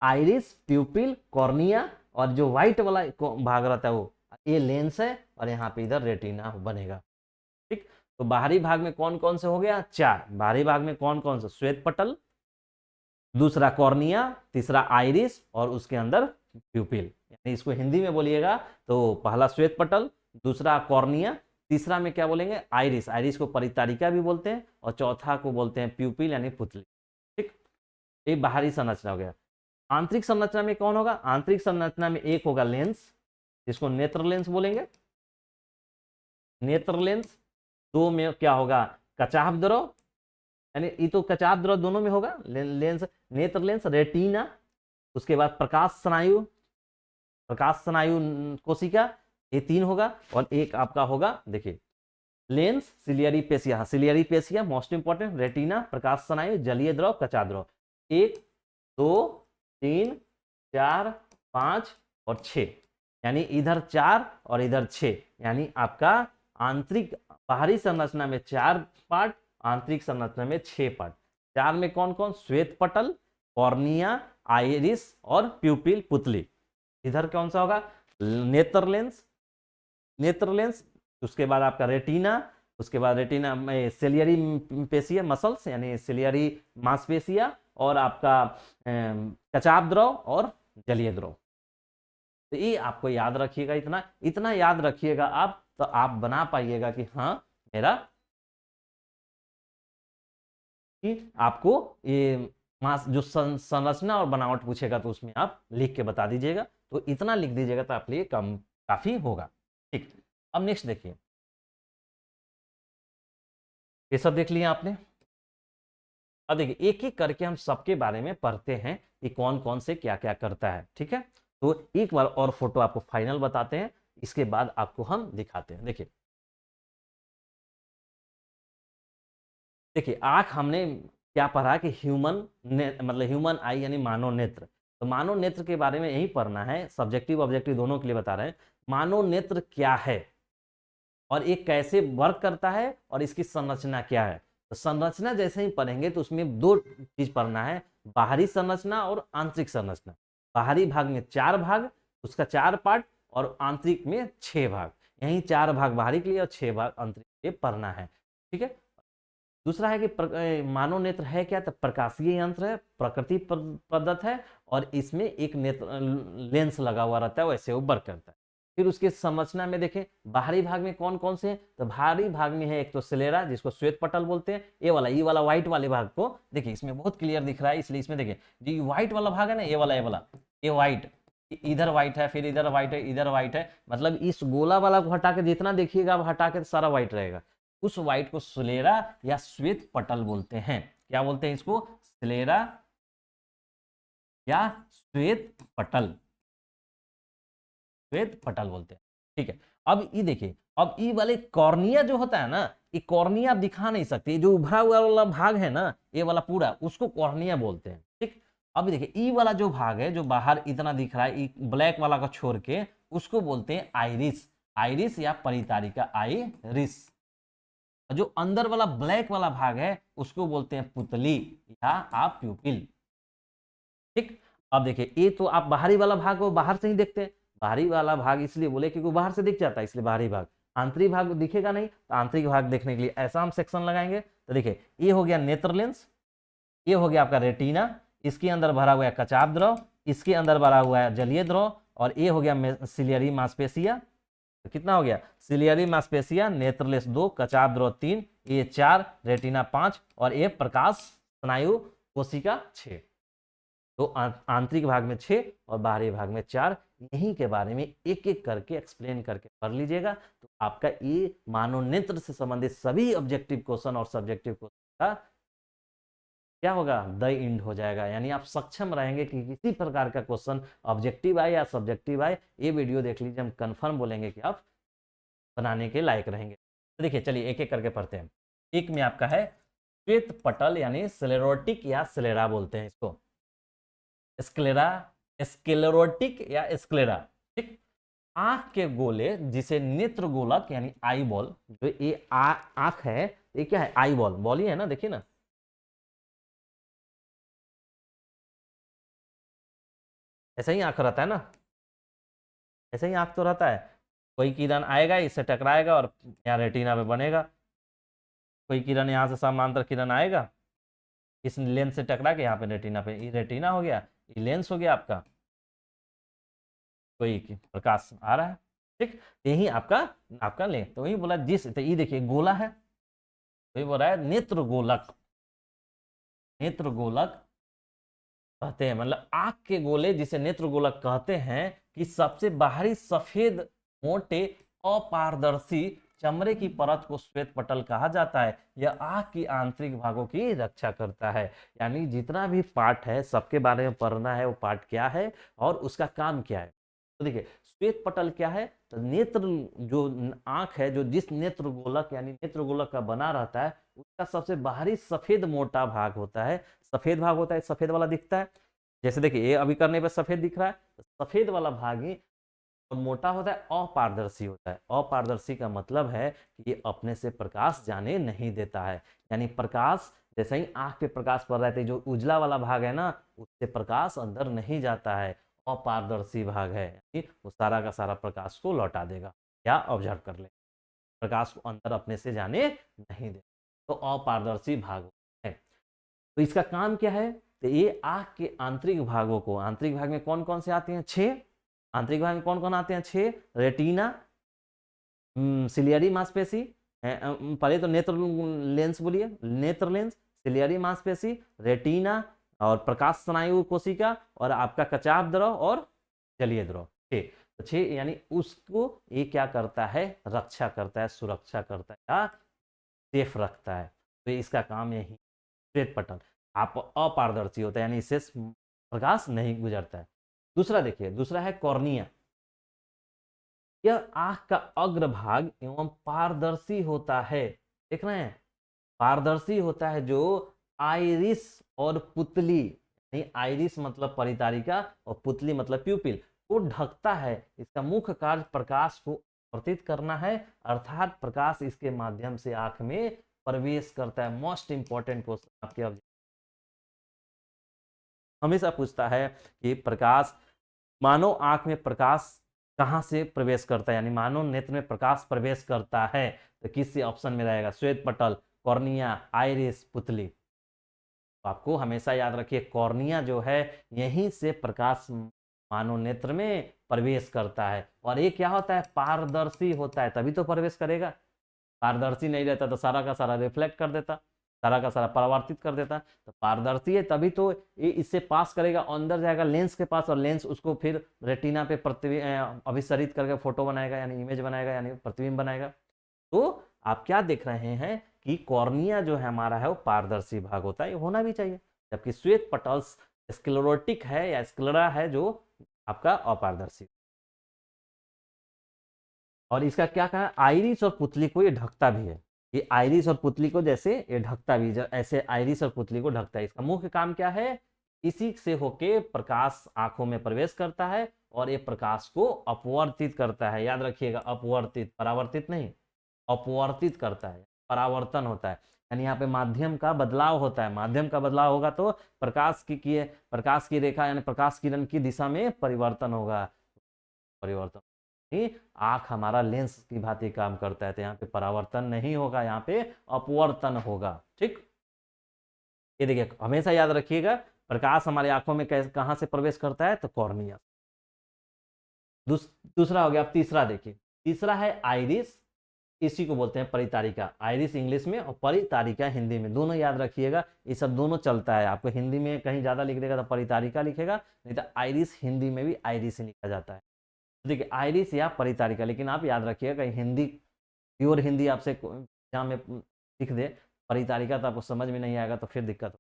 आइरिस, प्यूपिल, कॉर्निया, और जो व्हाइट वाला भाग रहता है वो ये लेंस है, और यहाँ पे इधर रेटिना बनेगा, ठीक। तो बाहरी भाग में कौन कौन से हो गया, 4, बाहरी भाग में कौन कौन से, श्वेत पटल, दूसरा कॉर्निया, तीसरा आइरिस, और उसके अंदर प्यूपिल। यानी इसको हिंदी में बोलिएगा तो पहला श्वेत पटल, दूसरा कॉर्निया, तीसरा में क्या बोलेंगे, आइरिस, आइरिस को परितारिका भी बोलते हैं, और चौथा को बोलते हैं प्यूपिल यानी पुतली, ठीक। ये बाहरी संरचना हो गया। आंतरिक संरचना में कौन होगा, आंतरिक संरचना में एक होगा लेंस, जिसको नेत्र लेंस बोलेंगे, नेत्र लेंस। 2 में क्या होगा, कचाप द्रव, यानी ये तो कचाप द्रव दोनों में होगा, लेंस, नेत्र लेंस, रेटिना, उसके बाद प्रकाश स्नायु, प्रकाश स्नायु कोशिका, ये 3 होगा। और एक आपका होगा, देखिए लेंस, सिलियरी पेशिया, सिलियरी पेशिया मोस्ट इंपॉर्टेंट, रेटिना, प्रकाश स्नायु, जलीय द्रव, कचाप द्रव। 1, 2, 3, 4, 5 और 6, यानी इधर 4 और इधर 6, यानी आपका आंतरिक, बाहरी संरचना में 4 पार्ट, आंतरिक संरचना में 6 पार्ट। 4 में कौन कौन, श्वेत पटल, कॉर्निया, आइरिस और प्यूपिल, पुतली। इधर कौन सा होगा, नेत्र लेंस, नेत्र लेंस, उसके बाद आपका रेटिना, उसके बाद रेटिना में सिलियरी पेशिया मसल्स, यानी सिलियरी मांसपेशिया, और आपका कचाप द्रव और जलीय द्रव। तो ये आपको याद रखिएगा, इतना इतना याद रखिएगा आप, तो आप बना पाइएगा कि हाँ मेरा, कि आपको ये मास जो संरचना और बनावट पूछेगा तो उसमें आप लिख के बता दीजिएगा, तो इतना लिख दीजिएगा तो आपके लिए कम काफी होगा, ठीक। अब नेक्स्ट देखिए, ये सब देख लिया आपने। अब देखिए एक एक करके हम सबके बारे में पढ़ते हैं कि कौन कौन से क्या क्या करता है, ठीक है। तो एक बार और फोटो आपको फाइनल बताते हैं, इसके बाद आपको हम दिखाते हैं। देखिए देखिए आंख हमने क्या पढ़ा कि ह्यूमन मतलब ह्यूमन आई यानी मानव नेत्र। तो मानव नेत्र के बारे में यही पढ़ना है, सब्जेक्टिव ऑब्जेक्टिव दोनों के लिए बता रहे हैं। मानव नेत्र क्या है और ये कैसे वर्क करता है और इसकी संरचना क्या है। तो संरचना जैसे ही पढ़ेंगे तो उसमें दो चीज पढ़ना है, बाहरी संरचना और आंतरिक संरचना। बाहरी भाग में 4 भाग, उसका 4 पार्ट, और आंतरिक में 6 भाग। यही 4 भाग बाहरी के लिए और 6 भाग आंतरिक के लिए पढ़ना है। ठीक है। दूसरा है कि मानव नेत्र है क्या, तो प्रकाशीय यंत्र है, प्रकृति प्रदत्त है, और इसमें एक नेत्र लेंस लगा हुआ रहता है, वैसे वो वर्क करता है। फिर उसके संरचना में देखें बाहरी भाग में कौन कौन से हैं, तो बाहरी भाग में है एक तो स्लेरा जिसको श्वेत पटल बोलते हैं, ये वाला व्हाइट वाले भाग को देखिए, इसमें बहुत क्लियर दिख रहा है, इसलिए इसमें देखिए जो व्हाइट वाला भाग है ना, ये व्हाइट, इधर व्हाइट है, फिर इधर व्हाइट है, इधर व्हाइट है, मतलब इस गोला वाला को हटा के जितना देखिएगा आप हटा के सारा व्हाइट रहेगा। उस व्हाइट को स्लेरा या श्वेत पटल बोलते हैं। क्या बोलते हैं इसको, स्लेरा या श्वेत पटल, श्वेत पटल बोलते हैं। ठीक है। अब ये देखिए, अब ये वाले कॉर्निया जो होता है ना, ये कॉर्निया आप दिखा नहीं सकते, जो उभरा हुआ वाला भाग है ना, ये वाला पूरा, उसको कॉर्निया बोलते हैं। ठीक। अब देखिए ये वाला जो भाग है जो बाहर इतना दिख रहा है, ब्लैक वाला को छोड़ के, उसको बोलते हैं आइरिस, आइरिस या परितारिका, आइरिस। जो अंदर वाला ब्लैक वाला भाग है उसको बोलते हैं पुतली या आप प्यूपिल। ठीक। अब देखिए ये तो आप बाहरी वाला भाग को बाहर से ही देखते हैं, बाहरी वाला भाग इसलिए बोले क्योंकि बाहर से दिख जाता है, इसलिए बाहरी भाग। आंतरिक भाग दिखेगा नहीं, तो आंतरिक भाग देखने के लिए ऐसा हम सेक्शन लगाएंगे। तो देखिए ये हो गया नेत्र लेंस, ये हो गया आपका रेटिना, इसके अंदर भरा हुआ है कचाप द्रव, इसके अंदर भरा हुआ है जलीय द्रव, और ये हो गया सिलियरी मांसपेशिया। तो कितना हो गया, सिलियरी मांसपेशिया, नेत्रलेंस 2, कचाप द्रव 3, ये 4, रेटिना 5, और ये प्रकाश स्नायु कोशिका 6। तो आंतरिक भाग में 6 और बाहरी भाग में 4। यहीं के बारे में एक एक करके एक्सप्लेन करके पढ़ लीजिएगा, तो आपका ये मानव नेत्र से संबंधित सभी ऑब्जेक्टिव क्वेश्चन और सब्जेक्टिव क्वेश्चन का क्या होगा, द इंड हो जाएगा। यानी आप सक्षम रहेंगे कि किसी प्रकार का क्वेश्चन ऑब्जेक्टिव आए या सब्जेक्टिव आए, ये वीडियो देख लीजिए, हम कंफर्म बोलेंगे कि आप बनाने के लायक रहेंगे। तो देखिए चलिए एक एक करके पढ़ते हैं। एक में आपका है श्वेत पटल, यानी स्लेरोटिक या स्लेरा बोलते हैं इसको, स्क्लेरा, स्क्लेरोटिक या स्क्लेरा। ठीक। आंख के गोले जिसे नेत्र गोलक यानी आई बॉल, जो ये आंख है, ये क्या है, आई बॉल, बॉल ही है ना, देखिए ना, ऐसा ही आंख रहता है ना, ऐसा ही आंख तो रहता है। कोई किरण आएगा इससे टकराएगा और यहाँ रेटिना पे बनेगा, कोई किरण यहाँ से समांतर किरण आएगा, इस लेंस से टकरा के यहाँ पे रेटिना पे, ये रेटिना हो गया, ये लेंस हो गया आपका, कोई प्रकाश आ रहा है। ठीक। यही आपका आपका लेंस, तो वही बोला जिस, तो ये देखिए गोला है, वही बोल रहा है नेत्र गोलक, नेत्र गोलक कहते हैं, मतलब आंख के गोले जिसे नेत्र गोलक कहते हैं, कि सबसे बाहरी सफेद मोटे अपारदर्शी चमड़े की परत को श्वेत पटल कहा जाता है। यह आंख की आंतरिक भागों की रक्षा करता है। यानी जितना भी पार्ट है सबके बारे में पढ़ना है, वो पार्ट क्या है और उसका काम क्या है। तो देखिए श्वेत पटल क्या है, तो नेत्र, जो आंख है, जो जिस नेत्र गोलक यानी नेत्र गोलक का बना रहता है, उसका सबसे बाहरी सफेद मोटा भाग होता है, सफेद भाग होता है, सफेद वाला दिखता है। जैसे देखिए ये अभी करने पर सफेद दिख रहा है, तो सफेद वाला भाग ही मोटा होता है, अपारदर्शी होता है। अपारदर्शी का मतलब है कि ये अपने से प्रकाश जाने नहीं देता है। यानी प्रकाश जैसे ही आंख पे प्रकाश पड़ रहा है, जो उजला वाला भाग है ना, उससे प्रकाश अंदर नहीं जाता है, अपारदर्शी भाग है, यानी वो सारा का सारा प्रकाश को लौटा देगा या ऑब्जर्व कर ले, प्रकाश को अंदर अपने से जाने नहीं दे, तो अपारदर्शी भाग है। तो इसका काम क्या है, तो ये आंख के आंतरिक भागों को, आंतरिक भाग में कौन कौन से आते हैं, 6, आंतरिक भाग में कौन कौन आते हैं, 6, रेटिना, सिलियरी मांसपेशी, पहले तो नेत्र लेंस बोलिए, नेत्र लेंस, सिलियरी मांसपेशी, रेटिना, और प्रकाश स्नायु कोशिका, और आपका कचाप द्रव और जलीय द्रव। 6, तो 6 यानी उसको ये क्या करता है, रक्षा करता है, सुरक्षा करता है या सेफ रखता है। तो इसका काम यही, श्वेत पटल आप अपारदर्शी होता है, यानी इससे प्रकाश नहीं गुजरता है। दूसरा देखिए, दूसरा है कॉर्निया। यह आंख का अग्रभाग एवं पारदर्शी होता है, देख रहे हैं, पारदर्शी होता है, जो आइरिस और पुतली नहीं, आइरिस मतलब परितारिका और पुतली मतलब प्यूपिल, वो ढकता है। इसका मुख्य कार्य प्रकाश को अपवर्तित करना है, अर्थात प्रकाश इसके माध्यम से आंख में प्रवेश करता है। मोस्ट इंपॉर्टेंट क्वेश्चन आपके हमेशा पूछता है कि प्रकाश, मानव आंख में प्रकाश कहां से प्रवेश करता है, यानी मानव नेत्र में प्रकाश प्रवेश करता है तो किस ऑप्शन में रहेगा? श्वेत पटल, कॉर्निया, आइरिस, पुतली। तो आपको हमेशा याद रखिए कॉर्निया जो है यहीं से प्रकाश मानव नेत्र में प्रवेश करता है। और ये क्या होता है? पारदर्शी होता है, तभी तो प्रवेश करेगा। पारदर्शी नहीं रहता तो सारा का सारा रिफ्लेक्ट कर देता, सारा का सारा परावर्तित कर देता। तो पारदर्शी है तभी तो ये इससे पास करेगा, अंदर जाएगा लेंस के पास, और लेंस उसको फिर रेटिना पे अभिसरित करके फोटो बनाएगा, यानी इमेज बनाएगा, यानी प्रतिबिंब बनाएगा। तो आप क्या देख रहे हैं कि कॉर्निया जो है हमारा है वो पारदर्शी भाग होता है, ये होना भी चाहिए। जबकि श्वेत पटल्स स्क्लेरोटिक है या स्क्लेरा है जो आपका अपारदर्शी। और इसका क्या कहा? आइरिस और पुतली को ये ढकता भी है। ये आइरिस और पुतली को जैसे ये ढकता भी, ऐसे आइरिस और पुतली को ढकता है। इसका मुख्य काम क्या है? इसी से होके प्रकाश आंखों में प्रवेश करता है और ये प्रकाश को अपवर्तित करता है। याद रखिएगा, अपवर्तित, परावर्तित नहीं, अपवर्तित करता है, परावर्तन होता है, यानी यहाँ पे माध्यम का बदलाव होता है। माध्यम का बदलाव होगा तो प्रकाश की रेखा यानी प्रकाश किरण की दिशा में परिवर्तन होगा। परिवर्तन, आंख हमारा लेंस की भांति काम करता है, तो यहाँ पे परावर्तन नहीं होगा, यहाँ पे अपवर्तन होगा। ठीक, ये देखिए हमेशा याद रखिएगा प्रकाश हमारे आंखों में कहां से प्रवेश करता है? तो कॉर्निया। दूसरा हो गया। अब तीसरा देखिए, तीसरा है आइरिस, इसी को बोलते हैं परितारिका। आइरिस इंग्लिश में और परितारिका हिंदी में, दोनों याद रखिएगा, ये सब दोनों चलता है। आपको हिंदी में कहीं ज्यादा लिख देगा तो परितारिका लिखेगा, नहीं तो आइरिस हिंदी में भी आइरिस ही लिखा जाता है। देखिए आइरिस या परितारिका, लेकिन आप याद रखिएगा कहीं हिंदी, प्योर हिंदी आपसे एग्जाम में लिख दे परितारिका तो आपको समझ में नहीं आएगा, तो फिर दिक्कत हो।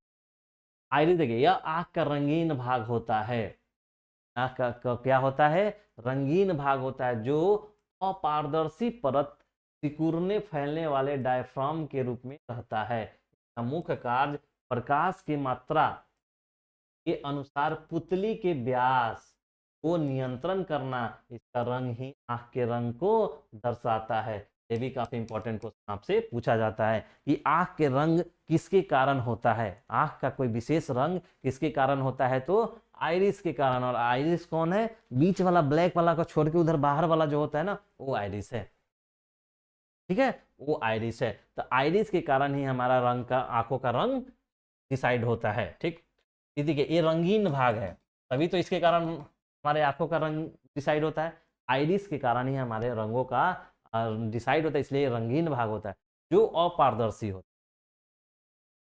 आइरिस देखिए यह आंख का रंगीन भाग होता है। आंख का क्या होता है? रंगीन भाग होता है, जो अपारदर्शी परत सिकुड़ने फैलने वाले डायफ्राम के रूप में रहता है। इसका मुख्य कार्य प्रकाश की मात्रा के अनुसार पुतली के व्यास को नियंत्रण करना। इसका रंग ही आंख के रंग को दर्शाता है। ये भी काफी इंपॉर्टेंट क्वेश्चन आपसे पूछा जाता है कि आंख के रंग किसके कारण होता है? आंख का कोई विशेष रंग किसके कारण होता है? तो आइरिस के कारण। और आइरिस कौन है? बीच वाला ब्लैक वाला को छोड़ के उधर बाहर वाला जो होता है ना, वो आइरिस है। ठीक है, वो आइरिस है। तो आइरिस के कारण ही हमारा रंग का, आंखों का रंग डिसाइड होता है। ठीक, देखिए ये रंगीन भाग है, तभी तो इसके कारण हमारे आंखों का रंग डिसाइड होता है। आइरिस के कारण ही हमारे रंगों का डिसाइड होता है, इसलिए रंगीन भाग होता है जो अपारदर्शी होता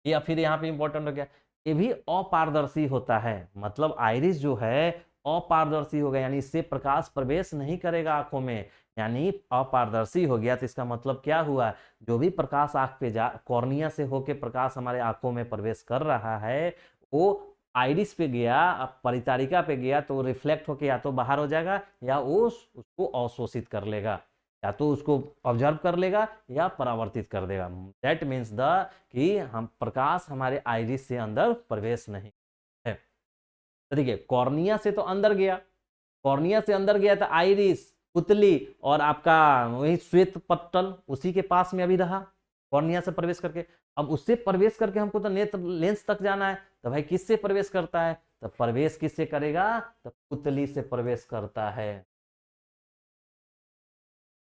है। या फिर यहाँ पे इंपॉर्टेंट हो गया, ये भी अपारदर्शी होता है। मतलब आइरिस जो है अपारदर्शी हो गया, यानी इससे प्रकाश प्रवेश नहीं करेगा आंखों में, यानी अपारदर्शी हो गया। तो इसका मतलब क्या हुआ? जो भी प्रकाश आंख पे कॉर्निया से होके प्रकाश हमारे आंखों में प्रवेश कर रहा है, वो आइरिस पे गया, परितारिका पे गया तो रिफ्लेक्ट होके या तो बाहर हो जाएगा या वो उसको अवशोषित कर लेगा, या तो उसको ऑब्जर्व कर लेगा या परावर्तित कर देगा। दैट मीन्स द कि हम प्रकाश हमारे आइरिस से अंदर प्रवेश नहीं है। तो देखिए कॉर्निया से तो अंदर गया, कॉर्निया से अंदर गया तो आइरिस, पुतली और आपका वही श्वेत पट्टल उसी के पास में अभी रहा, कॉर्निया से प्रवेश करके। अब उससे प्रवेश करके हमको तो नेत्र लेंस तक जाना है, तो भाई किससे प्रवेश करता है? तो प्रवेश किससे करेगा? तो पुतली से प्रवेश करता है।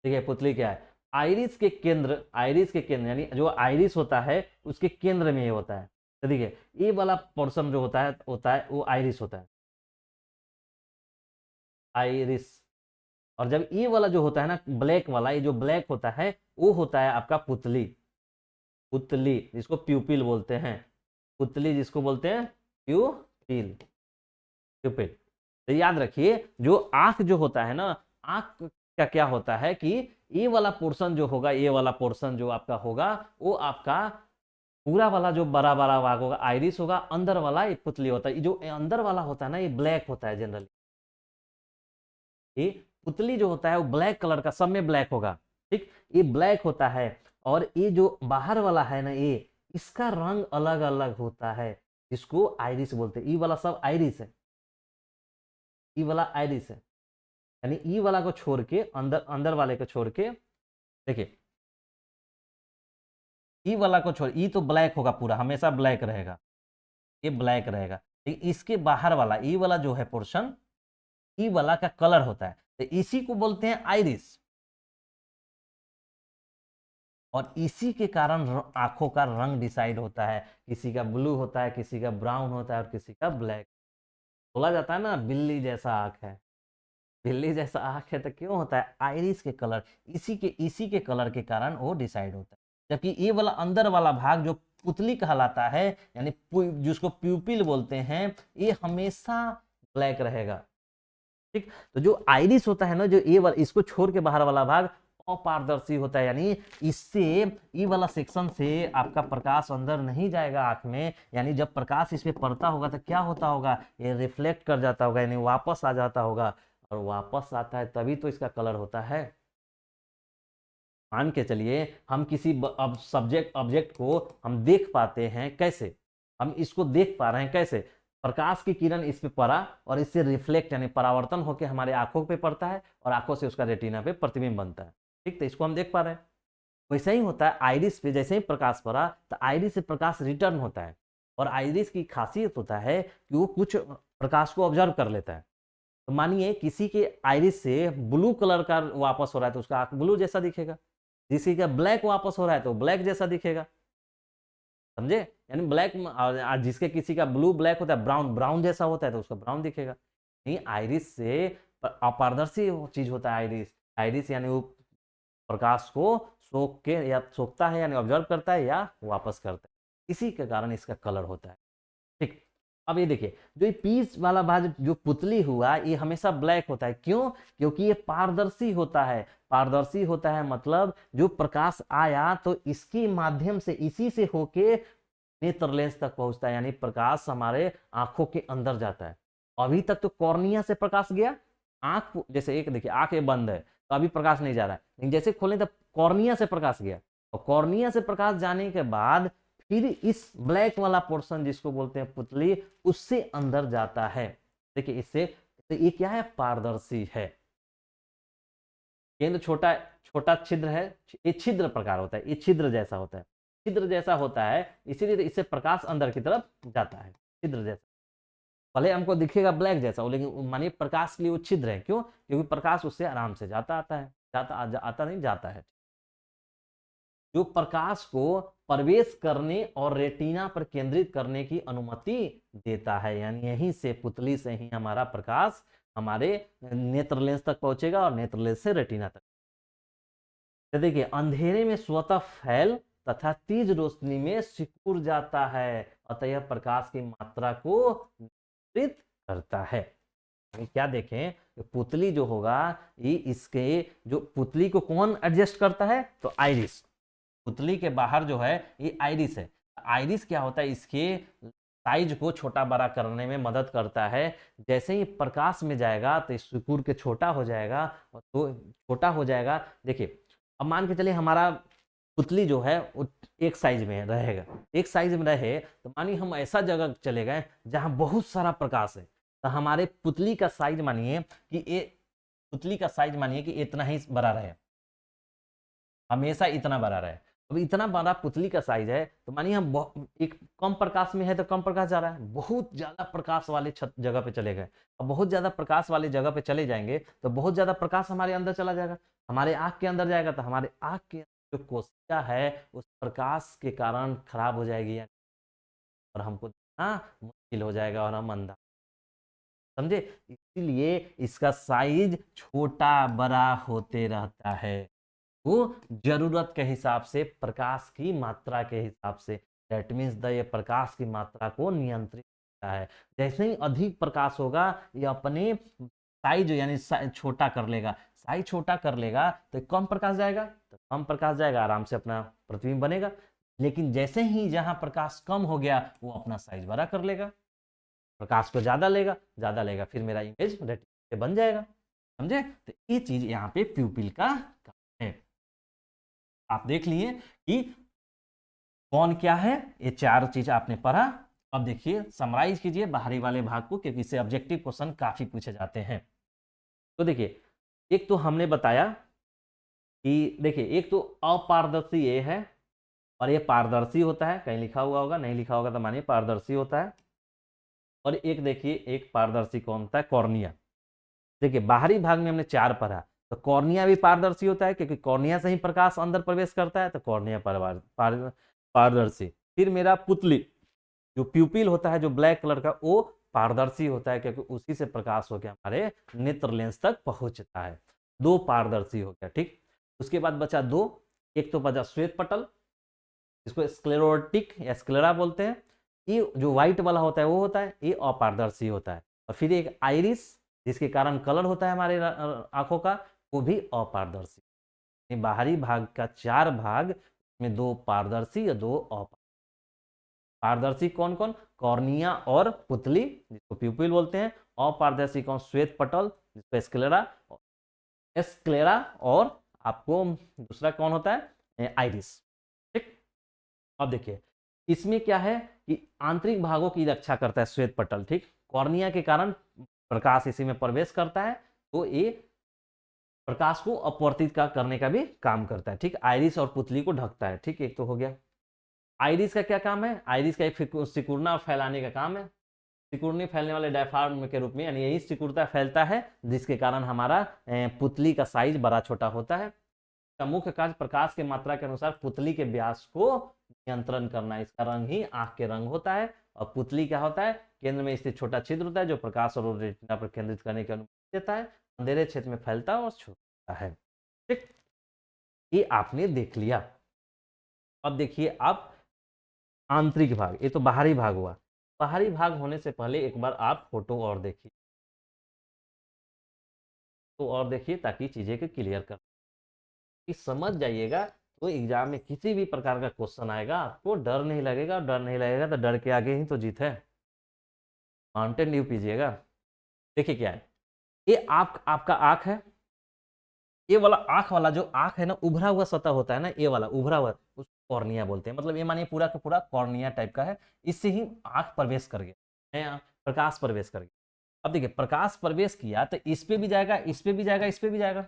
ठीक है, पुतली क्या है? आइरिस के केंद्र, आइरिस के केंद्र यानी जो आइरिस होता है उसके केंद्र में ये होता है। तो देखिए ये वाला पोर्शन जो होता है वो आइरिस होता है, आइरिस। और जब ये वाला जो होता है ना ब्लैक वाला, ये जो ब्लैक होता है वो होता है आपका पुतली। पुतली जिसको प्यूपिल बोलते हैं, पुतली जिसको बोलते हैं प्यूपिल, प्यूपिल। तो याद रखिए जो आंख जो होता है ना, आंख का क्या होता है कि ये वाला पोर्शन जो होगा, ये वाला पोर्शन जो आपका होगा वो आपका पूरा वाला जो बड़ा बड़ा भाग होगा आइरिस होगा, अंदर वाला ये पुतली होता है। जो अंदर वाला होता है ना ये ब्लैक होता है जनरली। ये पुतली जो होता है वो ब्लैक कलर का, सब में ब्लैक होगा। ठीक, ये ब्लैक होता है। और ये जो बाहर वाला है ना, ये इसका रंग अलग अलग होता है। इसको आइरिस बोलते हैं। ई वाला सब आइरिस है, ई वाला आइरिस है, यानी ई वाला को छोड़ के अंदर, अंदर वाले को छोड़ के देखिए, ई वाला को छोड़, ई तो ब्लैक होगा पूरा, हमेशा ब्लैक रहेगा, ये ब्लैक रहेगा। लेकिन इसके बाहर वाला ई वाला जो है पोर्शन, ई वाला का कलर होता है, तो इसी को बोलते हैं आइरिस। और इसी के कारण आंखों का रंग डिसाइड होता है, किसी का ब्लू होता है, किसी का ब्राउन होता है और किसी का ब्लैक। बोला जाता है ना बिल्ली जैसा आंख है, बिल्ली जैसा आंख है, तो क्यों होता है? आइरिस के कलर, इसी के कलर के कारण वो डिसाइड होता है। जबकि ये वाला अंदर वाला भाग जो पुतली कहलाता है, यानी जिसको प्यूपिल बोलते हैं, ये हमेशा ब्लैक रहेगा। ठीक, तो जो आइरिस होता है ना, जो ये वाला, इसको छोड़ के बाहर वाला भाग अपारदर्शी होता है, यानी इससे, ये वाला सेक्शन से आपका प्रकाश अंदर नहीं जाएगा आंख में, यानी जब प्रकाश इस पे पड़ता होगा तो क्या होता होगा? ये रिफ्लेक्ट कर जाता होगा, यानी वापस आ जाता होगा, और वापस आता है तभी तो इसका कलर होता है। मान के चलिए हम किसी अब सब्जेक्ट ऑब्जेक्ट को हम देख पाते हैं कैसे? हम इसको देख पा रहे हैं कैसे? प्रकाश की किरण इस पे पड़ा और इससे रिफ्लेक्ट यानी परावर्तन होकर हमारे आंखों पे पड़ता है और आंखों से उसका रेटिना पे प्रतिबिंब बनता है। ठीक, तो इसको हम देख पा रहे हैं। वैसे ही होता है आइरिस पे, जैसे ही प्रकाश पड़ा तो आइरिस से प्रकाश रिटर्न होता है, और आइरिस की खासियत होता है कि वो कुछ प्रकाश को ऑब्जर्व कर लेता है। तो मानिए किसी के आइरिस से ब्लू कलर का वापस हो रहा है तो उसका आंख ब्लू जैसा दिखेगा, किसी का ब्लैक वापस हो रहा है तो ब्लैक जैसा दिखेगा, समझे? यानी ब्लैक, जिसके किसी का ब्लू ब्लैक होता है, ब्राउन ब्राउन जैसा होता है तो उसका ब्राउन दिखेगा। नहीं, आइरिस से अपारदर्शी चीज होता है आइरिस। आइरिस यानी वो प्रकाश को सोख के या सोखता है, यानी ऑब्जर्व करता है या वापस करता है, इसी के कारण इसका कलर होता है। ठीक, अब ये देखिए, जो ये पीस वाला भाग जो पुतली हुआ, ये हमेशा ब्लैक होता है। क्यों? क्योंकि ये पारदर्शी होता है। पारदर्शी होता है मतलब जो प्रकाश आया तो इसके माध्यम से, इसी से होके नेत्र लेंस तक पहुंचता है, यानी प्रकाश हमारे आंखों के अंदर जाता है। अभी तक तो कॉर्निया से प्रकाश गया, आंख जैसे एक देखिए आंख बंद है तो अभी प्रकाश नहीं जा रहा है, लेकिन जैसे खोलें तब कॉर्निया से प्रकाश गया, और कॉर्निया से प्रकाश जाने के बाद फिर इस ब्लैक वाला पोर्शन जिसको बोलते हैं पुतली, उससे अंदर जाता है। देखिए इससे, तो ये क्या है? पारदर्शी है। केंद्र छोटा, छोटा छिद्र है, ये छिद्र प्रकार होता है, ये छिद्र जैसा होता है, छिद्र जैसा होता है, इसीलिए इससे प्रकाश अंदर की तरफ जाता है, छिद्र जैसा। भले हमको दिखेगा ब्लैक जैसा हो, लेकिन मानिए प्रकाश के लिए वो छिद्र है। क्यों? क्योंकि प्रकाश उससे आराम से जाता आता है, आता नहीं, जाता है। जो प्रकाश को प्रवेश करने और रेटिना पर केंद्रित करने की अनुमति देता है, यानी यहीं से, पुतली से ही हमारा प्रकाश हमारे नेत्र लेंस तक पहुंचेगा और नेत्र लेंस से रेटिना तक। तो देखिए, अंधेरे में स्वतः फैल तथा तेज रोशनी में सिकुड़ जाता है, अतः यह प्रकाश की मात्रा को नियंत्रित करता है। क्या देखें, पुतली जो होगा, ये इसके, जो पुतली को कौन एडजस्ट करता है? तो आइरिस। पुतली के बाहर जो है ये आइरिस है। आइरिस क्या होता है? इसके साइज को छोटा बड़ा करने में मदद करता है। जैसे ही प्रकाश में जाएगा तो सिकुड़ के छोटा हो जाएगा, और तो छोटा हो जाएगा। देखिए, अब मान के चलिए हमारा पुतली जो है वो एक साइज में रहेगा, एक साइज में रहे तो मानिए हम ऐसा जगह चले गए जहां बहुत सारा प्रकाश है, तो हमारे पुतली का साइज मानिए कि ये, पुतली का साइज मानिए कि इतना ही बड़ा रहे, हमेशा इतना बड़ा रहे। अब इतना बड़ा पुतली का साइज है तो मानिए हम एक कम प्रकाश में है तो कम प्रकाश जा रहा है, बहुत ज्यादा प्रकाश वाले जगह पे चले गए, अब बहुत ज्यादा प्रकाश वाले जगह पे चले जाएंगे तो बहुत ज्यादा प्रकाश हमारे अंदर चला जाएगा, हमारे आंख के अंदर जाएगा, तो हमारे आंख के जो कोशिका है उस प्रकाश के कारण खराब हो जाएगी, और हमको देखना मुश्किल हो जाएगा और हम अंधा, समझे? इसीलिए इसका साइज छोटा बड़ा होते रहता है, वो जरूरत के हिसाब से, प्रकाश की मात्रा के हिसाब से। दैट मीन्स ये प्रकाश की मात्रा को नियंत्रित करता है। जैसे ही अधिक प्रकाश होगा ये अपने साइज यानी छोटा कर लेगा, साइज छोटा कर लेगा तो कम प्रकाश जाएगा, तो कम प्रकाश जाएगा, आराम से अपना प्रतिबिंब बनेगा। लेकिन जैसे ही जहां प्रकाश कम हो गया वो अपना साइज बड़ा कर लेगा, प्रकाश को ज्यादा लेगा, फिर मेरा इमेज रेटिना बन जाएगा, समझे? तो ये चीज यहाँ पे प्यूपिल का काम है। आप देख लिए कि कौन क्या है, ये चार चीज आपने पढ़ा। अब देखिए समराइज कीजिए बाहरी वाले भाग को, क्योंकि इससे ऑब्जेक्टिव क्वेश्चन काफी पूछे जाते हैं। तो देखिए एक तो हमने बताया कि देखिए एक तो अपारदर्शी ये है और ये पारदर्शी होता है, कहीं लिखा हुआ होगा, नहीं लिखा होगा तो मानिए पारदर्शी होता है। और एक देखिए एक पारदर्शी कौन होता है, कॉर्निया। देखिए बाहरी भाग में हमने 4 पढ़ा, तो कॉर्निया भी पारदर्शी होता है, क्योंकि कॉर्निया से ही प्रकाश अंदर प्रवेश करता है, तो कॉर्निया पारदर्शी। फिर मेरा पुतली, जो प्यूपिल होता है जो ब्लैक कलर का, वो पारदर्शी होता है, क्योंकि उसी से प्रकाश होकर हमारे नेत्र लेंस तक पहुंचता है। 2 पारदर्शी हो गया, ठीक। उसके बाद बचा 2, एक तो बचा श्वेत पटल, इसको स्क्लेरोटिक या स्क्लेरा बोलते हैं। ये जो व्हाइट वाला होता है वो होता है, ये अपारदर्शी होता है। और फिर एक आइरिस, जिसके कारण कलर होता है हमारे आंखों का, वो भी अपारदर्शी। बाहरी भाग का 4 भाग में 2 पारदर्शी या 2 अपारदर्शी। पारदर्शी कौन कौन, कॉर्निया और पुतली जिसको प्यूपिल बोलते हैं। अपारदर्शी कौन, श्वेत पटल जिसको स्क्लेरा, स्क्लेरा और आपको दूसरा कौन होता है, आइरिस, ठीक। अब देखिए इसमें क्या है कि आंतरिक भागों की रक्षा करता है श्वेत पटल, ठीक। कॉर्निया के कारण प्रकाश इसी में प्रवेश करता है, तो ये प्रकाश को अपवर्तित का करने का भी काम करता है, ठीक। आइरिस और पुतली को ढकता है, ठीक। एक तो हो गया। आइरिस का क्या काम है, आइरिस का एक सिकुड़ना और फैलाने का काम है। सिकुड़ने फैलने वाले डायफ्राम के रूप में, यानी यही सिकुड़ता फैलता है, जिसके कारण हमारा पुतली का साइज बड़ा छोटा होता है। का मुख्य कार्य प्रकाश के मात्रा के अनुसार पुतली के व्यास को नियंत्रण करना। इसका रंग ही आंख के रंग होता है। और पुतली क्या होता है, केंद्र में स्थित छोटा छिद्र होता है, जो प्रकाश और रेटिना पर केंद्रित करने की अनुमति देता है, अंधेरे क्षेत्र में फैलता और छूता है, ठीक। ये आपने देख लिया। अब देखिए आप आंतरिक भाग, ये तो बाहरी भाग हुआ। बाहरी भाग होने से पहले एक बार आप फोटो और देखिए, तो और देखिए ताकि चीजें को क्लियर कर कि समझ जाइएगा। तो एग्जाम में किसी भी प्रकार का क्वेश्चन आएगा आपको डर नहीं लगेगा, डर नहीं लगेगा तो डर के आगे ही तो जीत है। माउंटेन ड्यू पीजिएगा। देखिए क्या है, ये आपका आंख है। ये वाला आंख वाला जो आंख है ना, उभरा हुआ सतह होता है ना, ये वाला उभरा हुआ, उसको कॉर्निया बोलते हैं। मतलब ये मानिए पूरा का पूरा कॉर्निया टाइप का है, इससे ही आंख प्रवेश कर गया है, प्रकाश प्रवेश कर गया। अब देखिए प्रकाश प्रवेश किया तो इस पे भी जाएगा, इस पे भी जाएगा, इस पे भी जाएगा।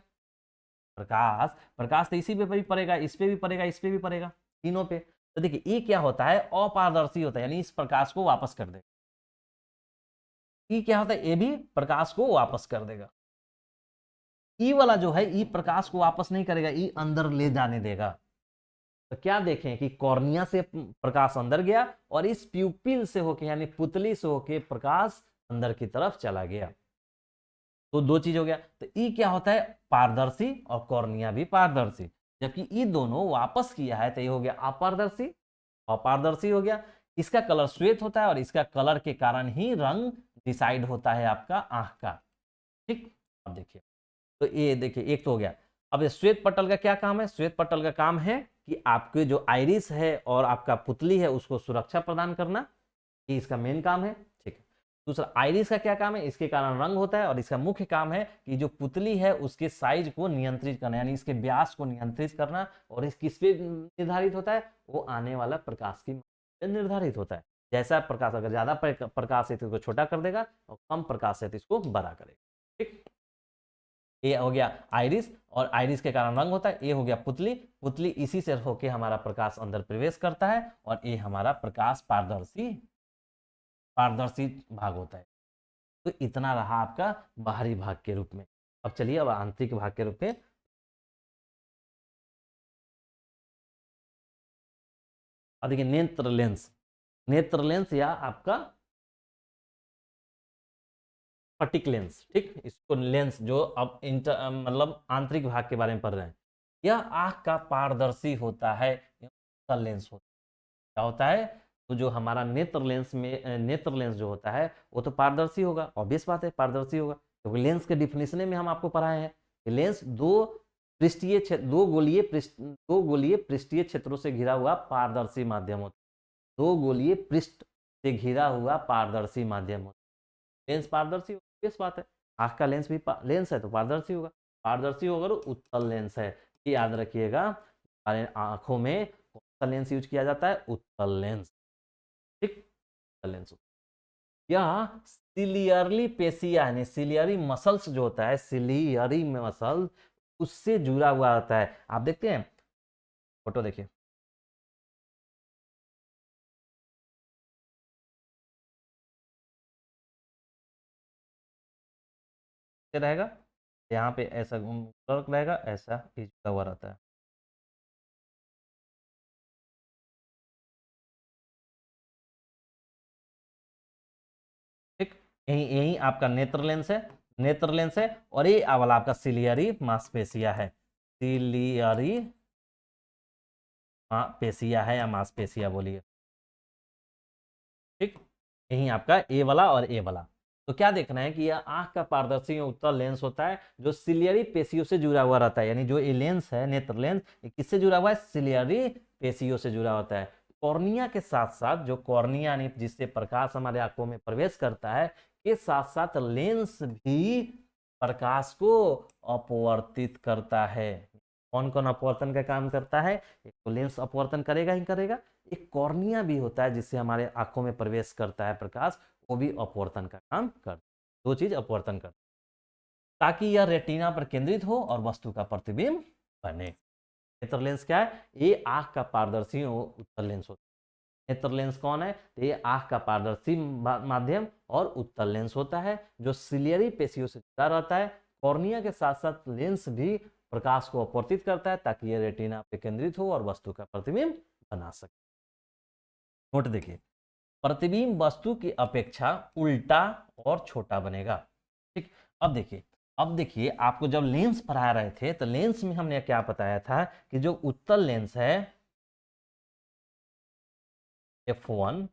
प्रकाश प्रकाश तो इसी पे भी पड़ेगा, इस पे भी पड़ेगा, इस पे भी पड़ेगा, तीनों पे। तो देखिए ये क्या होता है, अपारदर्शी होता है, यानी इस प्रकाश को वापस कर देगा। ई क्या होता है, ये भी प्रकाश को वापस कर देगा। ई वाला जो है, ई प्रकाश को वापस नहीं करेगा, ई अंदर ले जाने देगा। तो क्या देखें कि कॉर्निया से प्रकाश अंदर गया और इस प्यूपिल से होके यानी पुतली से होके प्रकाश अंदर की तरफ चला गया। तो 2 चीज हो गया। तो ई क्या होता है, पारदर्शी, और कॉर्निया भी पारदर्शी। जबकि ई दोनों वापस किया है तो ये हो गया अपारदर्शी, अपारदर्शी हो गया। इसका कलर श्वेत होता है और इसका कलर के कारण ही रंग डिसाइड होता है आपका आंख का, ठीक। अब देखिए, तो ये देखिए एक तो हो गया। अब ये श्वेत पटल का क्या काम है, श्वेत पटल का काम है कि आपके जो आइरिस है और आपका पुतली है उसको सुरक्षा प्रदान करना, ये इसका मेन काम है, ठीक है। दूसरा आइरिस का क्या काम है, इसके कारण रंग होता है, और इसका मुख्य काम है कि जो पुतली है उसके साइज को नियंत्रित करना, यानी इसके व्यास को नियंत्रित करना। और इस किस पे निर्धारित होता है, वो आने वाला प्रकाश की निर्धारित होता है। जैसा प्रकाश, अगर ज्यादा प्रकाश है तो इसको छोटा कर देगा, और कम प्रकाश है तो इसको बड़ा करेगा, ठीक। ये हो गया आइरिस, और आइरिस के कारण रंग होता है। ये हो गया पुतली, पुतली इसी से होके हमारा प्रकाश अंदर प्रवेश करता है, और ये हमारा प्रकाश पारदर्शी पारदर्शी भाग होता है। तो इतना रहा आपका बाहरी भाग के रूप में। अब चलिए अब आंतरिक भाग के रूप में। अब देखिए नेत्र लेंस, नेत्र लेंस या आपका स्फटिक लेंस, ठीक। इसको लेंस जो अब मतलब आंतरिक भाग के बारे में पढ़ रहे हैं। यह आंख का पारदर्शी होता है, लेंस होता है। क्या होता है, तो जो हमारा नेत्र लेंस में नेत्र लेंस जो होता है वो तो पारदर्शी होगा, ऑब्वियस बात है पारदर्शी होगा, क्योंकि लेंस के डिफिनेशन में हम आपको पढ़ाए हैं कि लेंस पृष्ठीय क्षेत्र दो गोलीय पृष्ठीय क्षेत्रों से घिरा हुआ पारदर्शी माध्यम होता है। 2 गोलीय पृष्ठ से घिरा हुआ पारदर्शी माध्यम होता है। लेंस पारदर्शी ऑब्वियस बात है, आंख का लेंस भी लेंस है तो पारदर्शी होगा। पारदर्शी होगा तो उत्तल लेंस है, ये याद रखिएगा। हमारे आंखों में कौन सा लेंस यूज किया जाता है, उत्तल लेंस, ठीक। लेंस। यह सिलियरली पेशिया यानी सिलियरी मसल्स जो होता है, सिलियरी मसल उससे जुड़ा हुआ होता है। आप देखते हैं फोटो, देखिए रहेगा, यहाँ पे ऐसा कर्व रहेगा, ऐसा ही जुड़ा हुआ रहता है। ठीक, यही यही आपका नेत्र लेंस है, नेत्र लेंस है, और ये वाला आपका सिलियरी मांसपेशिया है, सिलियरी पेशिया है या मांसपेशिया बोलिए। ठीक, यही आपका ए वाला और ए वाला। तो क्या देखना है कि यह आंख का पारदर्शी उत्तल लेंस होता है जो सिलियरी पेशियों से जुड़ा हुआ रहता है। यानी जो ये लेंस है, नेत्र लेंस, ये किससे जुड़ा हुआ है? सिलियरी पेशियों से जुड़ा होता है। कॉर्निया के साथ साथ, जो कॉर्निया यानी जिससे प्रकाश हमारे आंखों में प्रवेश करता है, के साथ साथ लेंस भी प्रकाश को अपवर्तित करता है। कौन कौन अपवर्तन का काम करता है? एक तो लेंस अपवर्तन करेगा ही करेगा, एक कॉर्निया भी होता है जिससे हमारे आंखों में प्रवेश करता है प्रकाश, वो भी अपवर्तन का काम करता है। दो चीज अपवर्तन करता है ताकि यह रेटिना पर केंद्रित हो और वस्तु का प्रतिबिंब बने। नेत्र लेंस क्या है? ये आंख का पारदर्शी उत्तल लेंस होता है। नेत्र लेंस कौन है? तो ये आंख का पारदर्शी माध्यम और उत्तल लेंस होता है जो सिलियरी पेशियों से जुड़ा रहता है। कॉर्निया के साथ साथ लेंस भी प्रकाश को अपवर्तित करता है ताकि यह रेटिना पे केंद्रित हो और वस्तु का प्रतिबिंब बना सके। नोट देखिए, प्रतिबिंब वस्तु की अपेक्षा उल्टा और छोटा बनेगा। ठीक, अब देखिए, अब देखिए आपको जब लेंस पढ़ा रहे थे तो लेंस में हमने क्या बताया था कि जो उत्तल लेंस है F1,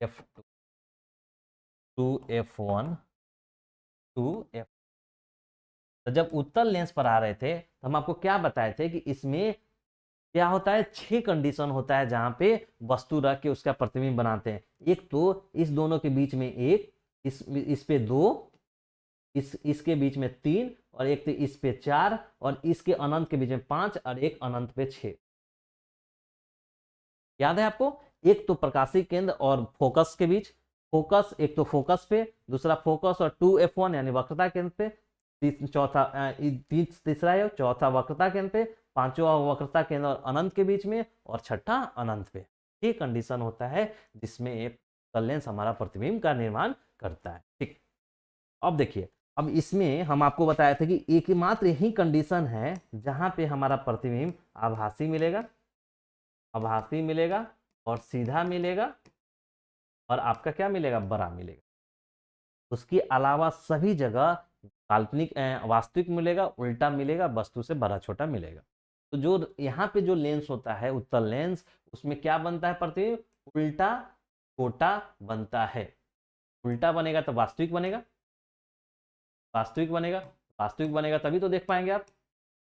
F2, 2F1, 2F। तो जब उत्तल लेंस पर आ रहे थे तो हम आपको क्या बताए थे कि इसमें क्या होता है? 6 कंडीशन होता है जहां पे वस्तु रख के उसका प्रतिबिंब बनाते हैं। एक तो इस दोनों के बीच में एक, इस पे दो, इसके बीच में 3, और एक तो इस पे 4, और इसके अनंत के बीच में 5, और एक अनंत पे 6। याद है आपको? एक तो प्रकाशिक केंद्र और फोकस के बीच, फोकस, एक तो फोकस पे, दूसरा फोकस और 2F1 यानी वक्रता केंद्र पे, चौथा तीसरा है, चौथा वक्रता केंद्र पे, पांचवा वक्रता केंद्र और अनंत के बीच में, और छठा अनंत पे। ये कंडीशन होता है जिसमें एक लेंस हमारा प्रतिबिंब का निर्माण करता है। ठीक, अब देखिए, अब इसमें हम आपको बताया था कि एकमात्र यही कंडीशन है जहां पे हमारा प्रतिबिंब आभासी मिलेगा, आभासी मिलेगा, और सीधा मिलेगा, और आपका क्या मिलेगा? बड़ा मिलेगा। उसके अलावा सभी जगह काल्पनिक वास्तविक मिलेगा, उल्टा मिलेगा, वस्तु से बड़ा छोटा मिलेगा। तो जो यहाँ पे जो लेंस होता है उत्तल लेंस, उसमें क्या बनता है? प्रतिबिंब उल्टा छोटा बनता है। उल्टा बनेगा तो वास्तविक बनेगा, वास्तविक बनेगा, वास्तविक बनेगा तभी तो देख पाएंगे आप।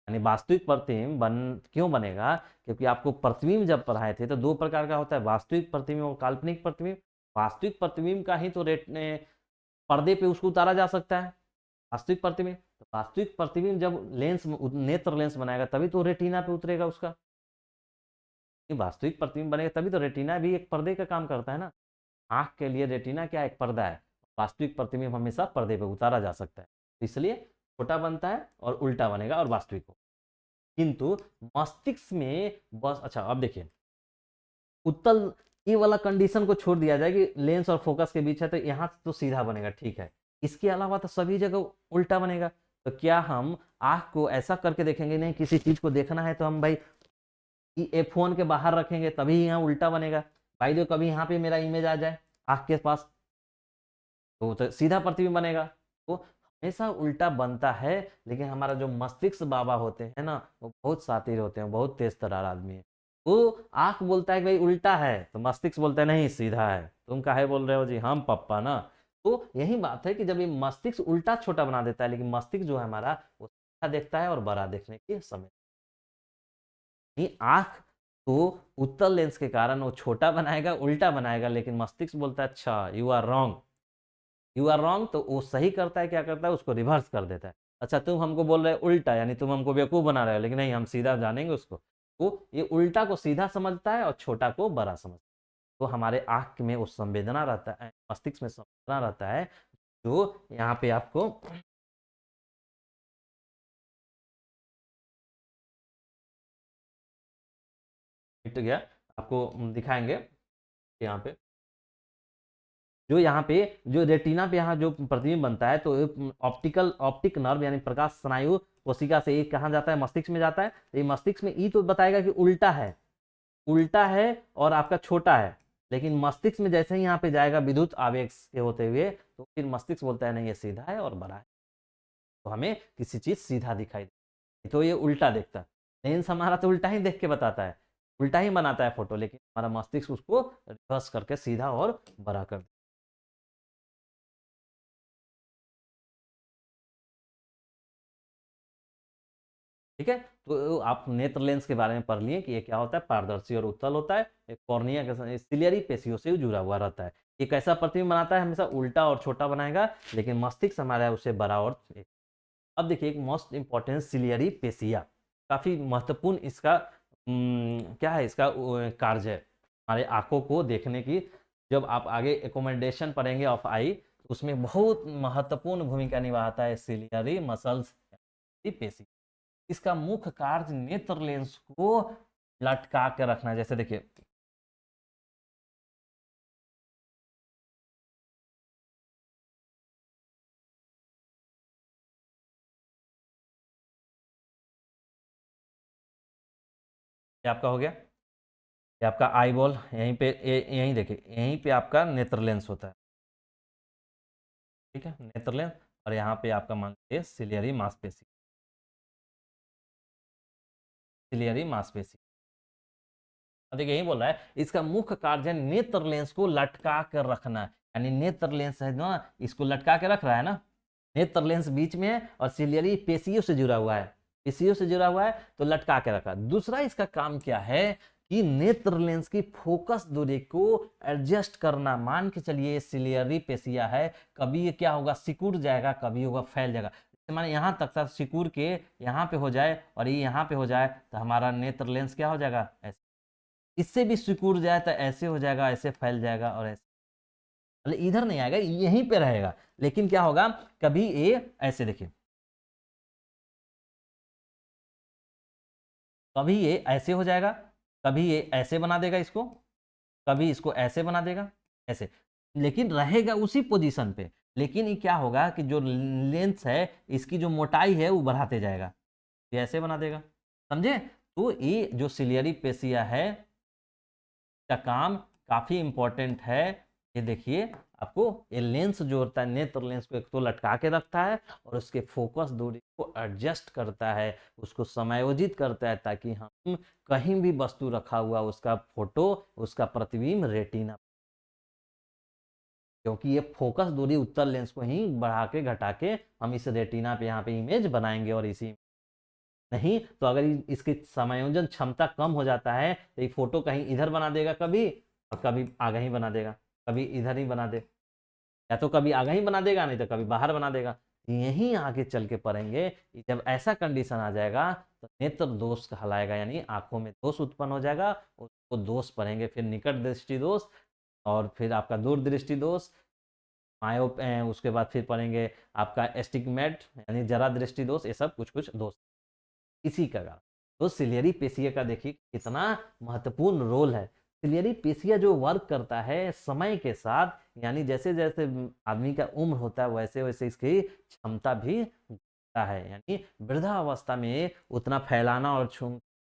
यानी वास्तविक प्रतिबिंब क्यों बनेगा? क्योंकि आपको प्रतिबिंब जब पढ़ाए थे तो दो प्रकार का होता है, वास्तविक प्रतिबिंब और काल्पनिक प्रतिबिंब। वास्तविक प्रतिबिंब का ही तो पर्दे पे उसको उतारा जा सकता है, वास्तविक प्रतिबिंब। तो वास्तविक प्रतिबिंब जब लेंस, नेत्र लेंस बनाएगा तभी तो रेटिना पे उतरेगा उसका। वास्तविक प्रतिबिंब बनेगा तभी तो, रेटिना भी एक पर्दे का काम करता है ना। आंख के लिए रेटिना क्या? एक पर्दा है। वास्तविक प्रतिबिंब हमेशा पर्दे पे उतारा जा सकता है, इसलिए छोटा बनता है और उल्टा बनेगा और वास्तविक हो। किंतु मस्तिष्क में बस, अच्छा अब देखिए, उत्तल, ये वाला कंडीशन को छोड़ दिया जाए कि लेंस और फोकस के बीच है तो यहां तो सीधा बनेगा, ठीक है। इसके अलावा तो सभी जगह उल्टा बनेगा। तो क्या हम आंख को ऐसा करके देखेंगे? नहीं, किसी चीज को देखना है तो हम भाई F1 के बाहर रखेंगे तभी यहाँ उल्टा बनेगा। भाई जो कभी यहाँ पे मेरा इमेज आ जाए आंख के पास तो सीधा प्रतिबिंब बनेगा। तो हमेशा उल्टा बनता है। लेकिन हमारा जो मस्तिष्क बाबा होते हैं ना, वो बहुत शातिर होते हैं, बहुत तेज तर्रार आदमी है। वो आंख बोलता है कि भाई उल्टा है, तो मस्तिष्क बोलता है नहीं सीधा है। तुम काहे बोल रहे हो जी? हम पप्पा ना। तो यही बात है कि जब ये मस्तिष्क उल्टा छोटा बना देता है, लेकिन मस्तिष्क जो है हमारा वो सीधा देखता है और बड़ा देखने की समय। आंख तो उत्तल लेंस के कारण वो छोटा बनाएगा, उल्टा बनाएगा, लेकिन मस्तिष्क बोलता है अच्छा you are wrong, you are wrong. तो वो सही करता है, क्या करता है? उसको रिवर्स कर देता है। अच्छा तुम हमको बोल रहे हो उल्टा, यानी तुम हमको बेवकूफ बना रहे हो, लेकिन नहीं, हम सीधा जानेंगे उसको। वो ये उल्टा को सीधा समझता है और छोटा को बड़ा समझता है। तो हमारे आँख में वो संवेदना रहता है, मस्तिष्क में संवेदना रहता है, जो यहाँ पे आपको मिट गया, आपको दिखाएंगे यहाँ पे। जो यहाँ पे जो रेटिना पे यहाँ जो प्रतिबिंब बनता है, तो ऑप्टिक नर्व यानी प्रकाश स्नायु कोशिका से ये कहाँ जाता है, मस्तिष्क में जाता है। तो ये मस्तिष्क में ये तो बताएगा कि उल्टा है, उल्टा है और आपका छोटा है, लेकिन मस्तिष्क में जैसे ही यहाँ पे जाएगा विद्युत आवेग के होते हुए, तो फिर मस्तिष्क बोलता है नहीं ये सीधा है और बड़ा है, तो हमें किसी चीज सीधा दिखाई दे, तो ये उल्टा देखता है। लेंस हमारा तो उल्टा ही देख के बताता है, उल्टा ही बनाता है फोटो, लेकिन हमारा मस्तिष्क उसको रिवर्स करके सीधा और बड़ा कर। ठीक है, तो आप नेत्र लेंस के बारे में पढ़ लिए कि ये क्या होता है, पारदर्शी और उत्तल होता है, एक कॉर्निया के सिलियरी पेशियों से जुड़ा हुआ रहता है। ये कैसा प्रतिबिंब बनाता है, हमेशा उल्टा और छोटा बनाएगा, लेकिन मस्तिष्क हमारा है उसे बड़ा और अब देखिए एक मोस्ट इंपॉर्टेंट सिलियरी पेशिया, काफी महत्वपूर्ण इसका क्या है, इसका कार्य है हमारे आंखों को देखने की। जब आप आगे एकोमोडेशन पढ़ेंगे ऑफ आई, तो उसमें बहुत महत्वपूर्ण भूमिका निभाता है सिलियरी मसल्स पेशी। इसका मुख्य कार्य नेत्र लेंस को लटका के रखना। जैसे देखिए ये आपका हो गया, ये आपका आई बॉल, यहीं पे यहीं देखिए, यहीं पे आपका नेत्र लेंस होता है। ठीक है, नेत्र लेंस, और यहाँ पे आपका मान लीजिए सिलियरी मांसपेशी, सिलियरी मांसपेशी। देखिए यही बोल रहा है, इसका मुख्य कार्य है नेत्र लेंस को लटका कर रखना, यानी नेत्र लेंस है ना, इसको लटका के रख रहा है ना, नेत्र लेंस बीच में है और सिलियरी पेशियों से जुड़ा हुआ है, पेशियों से जुड़ा हुआ है, तो लटका के रखा। दूसरा इसका काम क्या है कि नेत्र लेंस की फोकस दूरी को एडजस्ट करना। मान के चलिए सिलियरी पेशिया है, कभी ये क्या होगा, सिकुड़ जाएगा, कभी होगा फैल जाएगा। माने यहाँ तक था सिकुड़ के यहाँ पे हो जाए और ये यहाँ पे हो जाए, तो हमारा नेत्र लेंस क्या हो जाएगा, ऐसे। इससे भी सिकुड़ जाए तो ऐसे हो जाएगा, ऐसे फैल जाएगा और ऐसे, मतलब इधर नहीं आएगा, यहीं पे रहेगा। लेकिन क्या होगा, कभी ये ऐसे देखिए, कभी ये ऐसे हो जाएगा, कभी ये ऐसे बना देगा इसको, कभी इसको ऐसे बना देगा, ऐसे, लेकिन रहेगा उसी पोजीशन पे। लेकिन ये क्या होगा कि जो लेंस है इसकी जो मोटाई है वो बढ़ाते जाएगा, ये ऐसे बना देगा, समझे। तो ये जो सिलियरी पेशिया है का काम काफी इंपॉर्टेंट है। ये देखिए आपको, ये लेंस जो होता है नेत्र लेंस को एक तो लटका के रखता है और उसके फोकस दूरी को एडजस्ट करता है, उसको समायोजित करता है, ताकि हम कहीं भी वस्तु रखा हुआ उसका फोटो, उसका प्रतिबिंब रेटिना, क्योंकि ये फोकस दूरी उत्तल लेंस को ही बढ़ा के घटा के हम इस रेटिना पे यहाँ पे इमेज बनाएंगे। और इसी नहीं तो अगर इसकी समायोजन क्षमता कम हो जाता है, तो ये फोटो कहीं इधर बना देगा कभी, और कभी आगे ही बना देगा, कभी इधर ही बना दे, या तो कभी आगे ही बना देगा, नहीं तो कभी बाहर बना देगा। यहीं आगे चल के पढ़ेंगे कि जब ऐसा कंडीशन आ जाएगा तो नेत्र दोष कहलाएगा, यानी आंखों में दोष उत्पन्न हो जाएगा, उसको दोष पढ़ेंगे, फिर निकट दृष्टि दोष, और फिर आपका दूर दृष्टि दोष, मायोप, उसके बाद फिर पढ़ेंगे आपका एस्टिग्मेट यानी जरा दृष्टि दोष, ये सब कुछ कुछ दोष इसी का कारण। तो सिलियरी पेशिया का देखिए कितना महत्वपूर्ण रोल है। सिलियरी पेशिया जो वर्क करता है समय के साथ, यानी जैसे जैसे आदमी का उम्र होता है वैसे वैसे इसकी क्षमता भी घटता है, यानी वृद्धावस्था में उतना फैलाना और छू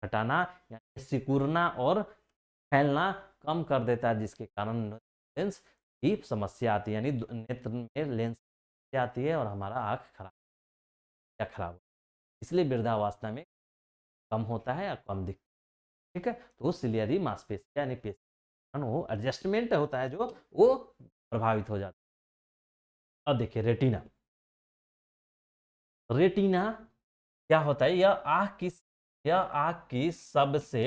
हटाना, यानी सिकुड़ना और फैलना कम कर देता है, जिसके कारण लेंस की समस्या आती है, यानी नेत्र में लेंस आती है और हमारा आँख खराब या खराब, इसलिए वृद्धावस्था में कम होता है या कम दिखता है। ठीक है, तो सिलियरी मांसपेशी यानी पेशी वो एडजस्टमेंट होता है जो वो प्रभावित हो जाता है। अब देखिए रेटिना, रेटिना क्या होता है, यह आँख की सबसे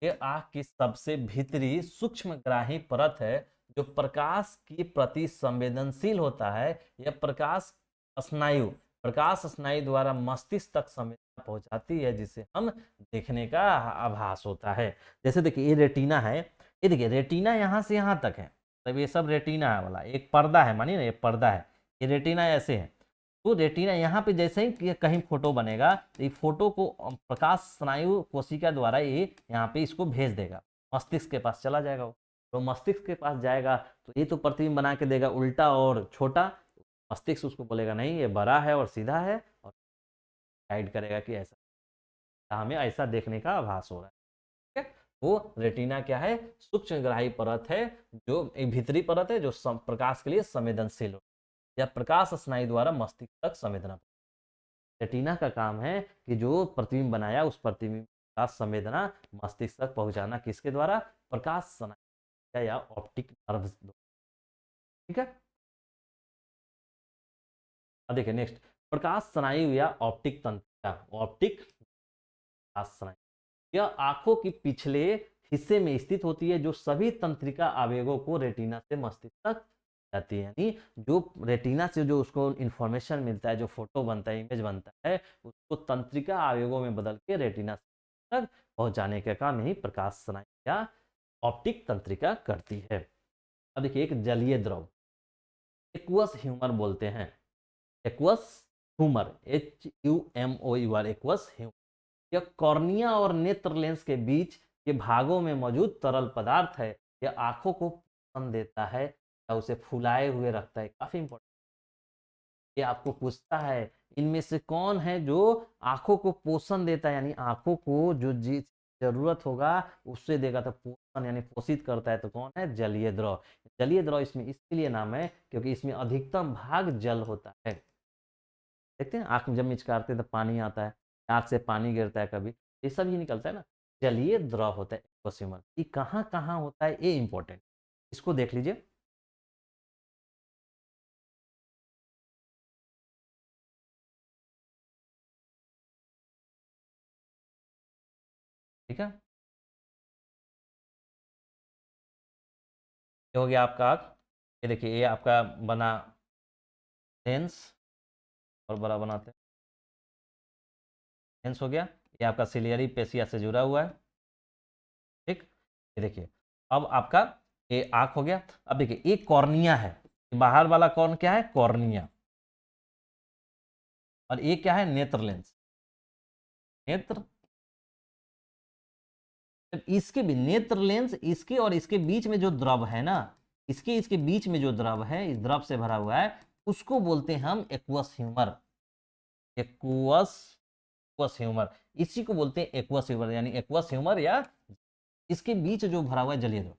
यह आँख की सबसे भीतरी सूक्ष्मग्राही परत है, जो प्रकाश के प्रति संवेदनशील होता है। यह प्रकाश स्नायु द्वारा मस्तिष्क तक संवेदना पहुंचाती है, जिसे हम देखने का आभास होता है। जैसे देखिए ये रेटिना है, ये देखिए रेटिना यहाँ से यहाँ तक है, तब ये सब रेटिना है वाला एक पर्दा है, मानिए ना ये पर्दा है, ये रेटिना ऐसे है। तो रेटिना यहाँ पे जैसे ही कहीं फोटो बनेगा तो ये फोटो को प्रकाश स्नायु कोशिका द्वारा ये यहाँ पे इसको भेज देगा, मस्तिष्क के पास चला जाएगा वो। तो मस्तिष्क के पास जाएगा तो ये तो प्रतिबिंब बना के देगा उल्टा और छोटा, मस्तिष्क उसको बोलेगा नहीं ये बड़ा है और सीधा है, और गाइड करेगा कि ऐसा हमें ऐसा देखने का आभास हो रहा है। ठीक है, वो रेटिना क्या है, सूक्ष्मग्राही परत है, जो एक भीतरी परत है जो प्रकाश के लिए संवेदनशील हो, या प्रकाश स्नायु द्वारा मस्तिष्क तक संवेदना। रेटिना का काम है कि जो प्रतिबिंब बनाया उस प्रतिबिंब का संवेदना मस्तिष्क तक पहुंचाना, किसके द्वारा, प्रकाश स्नायु या ऑप्टिक नर्व्स द्वारा। ठीक है, अब देखिए नेक्स्ट, प्रकाश स्नायु या ऑप्टिक तंत्रिका। ऑप्टिक प्रकाश स्नायु यह आंखों की पिछले हिस्से में स्थित होती है, जो सभी तंत्रिका आवेगों को रेटिना से मस्तिष्क तक जाती है। यानी जो रेटिना से जो उसको इंफॉर्मेशन मिलता है, जो फोटो बनता है, इमेज बनता है, उसको तंत्रिका आवेगों में बदल के रेटिना तक पहुंचाने का काम यही प्रकाश स्नायु या ऑप्टिक तंत्रिका करती है। अब देखिए एक जलीय द्रव, एक्वस ह्यूमर बोलते हैं, aqueous humour, HUMOR, aqueous humour. यह कॉर्निया और नेत्र लेंस के बीच के भागों में मौजूद तरल पदार्थ है। यह आंखों को पोषण देता है या उसे फुलाए हुए रखता है, काफी इंपॉर्टेंट। ये आपको पूछता है इनमें से कौन है जो आंखों को पोषण देता है, यानी आंखों को जो जरूरत होगा उससे देगा, तो पोषण यानी पोषित करता है, तो कौन है, जलीय द्रव। जलीय द्रव इसमें इसलिए नाम है क्योंकि इसमें अधिकतम भाग जल होता है। देखते हैं आंख में जब मिचकारते हैं तो पानी आता है, आंख से पानी गिरता है कभी, ये सब ही निकलता है ना, जलीय द्रव होता है एक्वस। ये कहाँ कहाँ होता है, ये इंपॉर्टेंट, इसको देख लीजिए। ठीक है, ये हो गया आपका आंख। ये देखिए ये आपका बना लेंस, और बड़ा बनाते हैं, लेंस हो गया। ये आपका सिलियरी पेशिया से जुड़ा हुआ है। ठीक, ये देखिए अब आपका ये आंख हो गया। अब देखिए ये कॉर्निया है, बाहर वाला कौन क्या है, कॉर्निया, और ये क्या है, नेत्र लेंस, नेत्र। इसके भी नेत्र लेंस, इसके और इसके बीच में जो द्रव है ना, इसके बीच में जो द्रव है, इस द्रव से भरा हुआ है, उसको बोलते हैं हम aqueous humour. Aqueous aqueous humour, इसी को बोलते हैं एक्वस ह्यूमर, यानी एक्वस ह्यूमर या इसके बीच जो भरा हुआ है जलीय द्रव।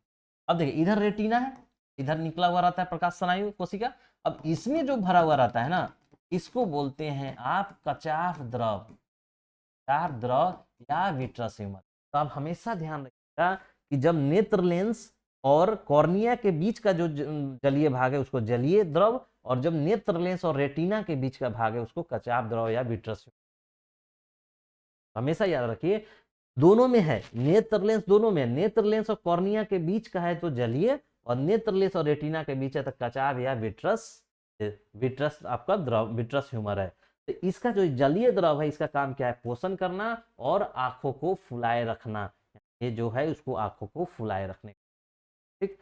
अब देखिए इधर रेटिना है, इधर निकला हुआ रहता है प्रकाश स्नायु कोशिका। अब इसमें जो भरा हुआ रहता है ना, इसको बोलते हैं आप कचाफ द्रव, कचाफ द्रव या विट्रस ह्यूमर। तो आप हमेशा ध्यान रखिएगा कि जब नेत्र लेंस और कॉर्निया के बीच का जो जलीय भाग है उसको जलीय द्रव, और जब नेत्र लेंस और रेटिना के बीच का भाग है उसको कचाफ द्रव या विट्रस। हमेशा याद रखिए दोनों में है, नेत्र लेंस दोनों में, नेत्र लेंस और कॉर्निया के बीच का है तो जलीय, और नेत्र लेंस और रेटिना के बीच है तो कचाफ या विट्रस, विट्रस आपका द्रव, विट्रस ह्यूमर है। तो इसका जो जलीय द्रव है इसका काम क्या है, पोषण करना और आंखों को फुलाए रखना। ये जो है उसको आंखों को फुलाए रखने, ठीक,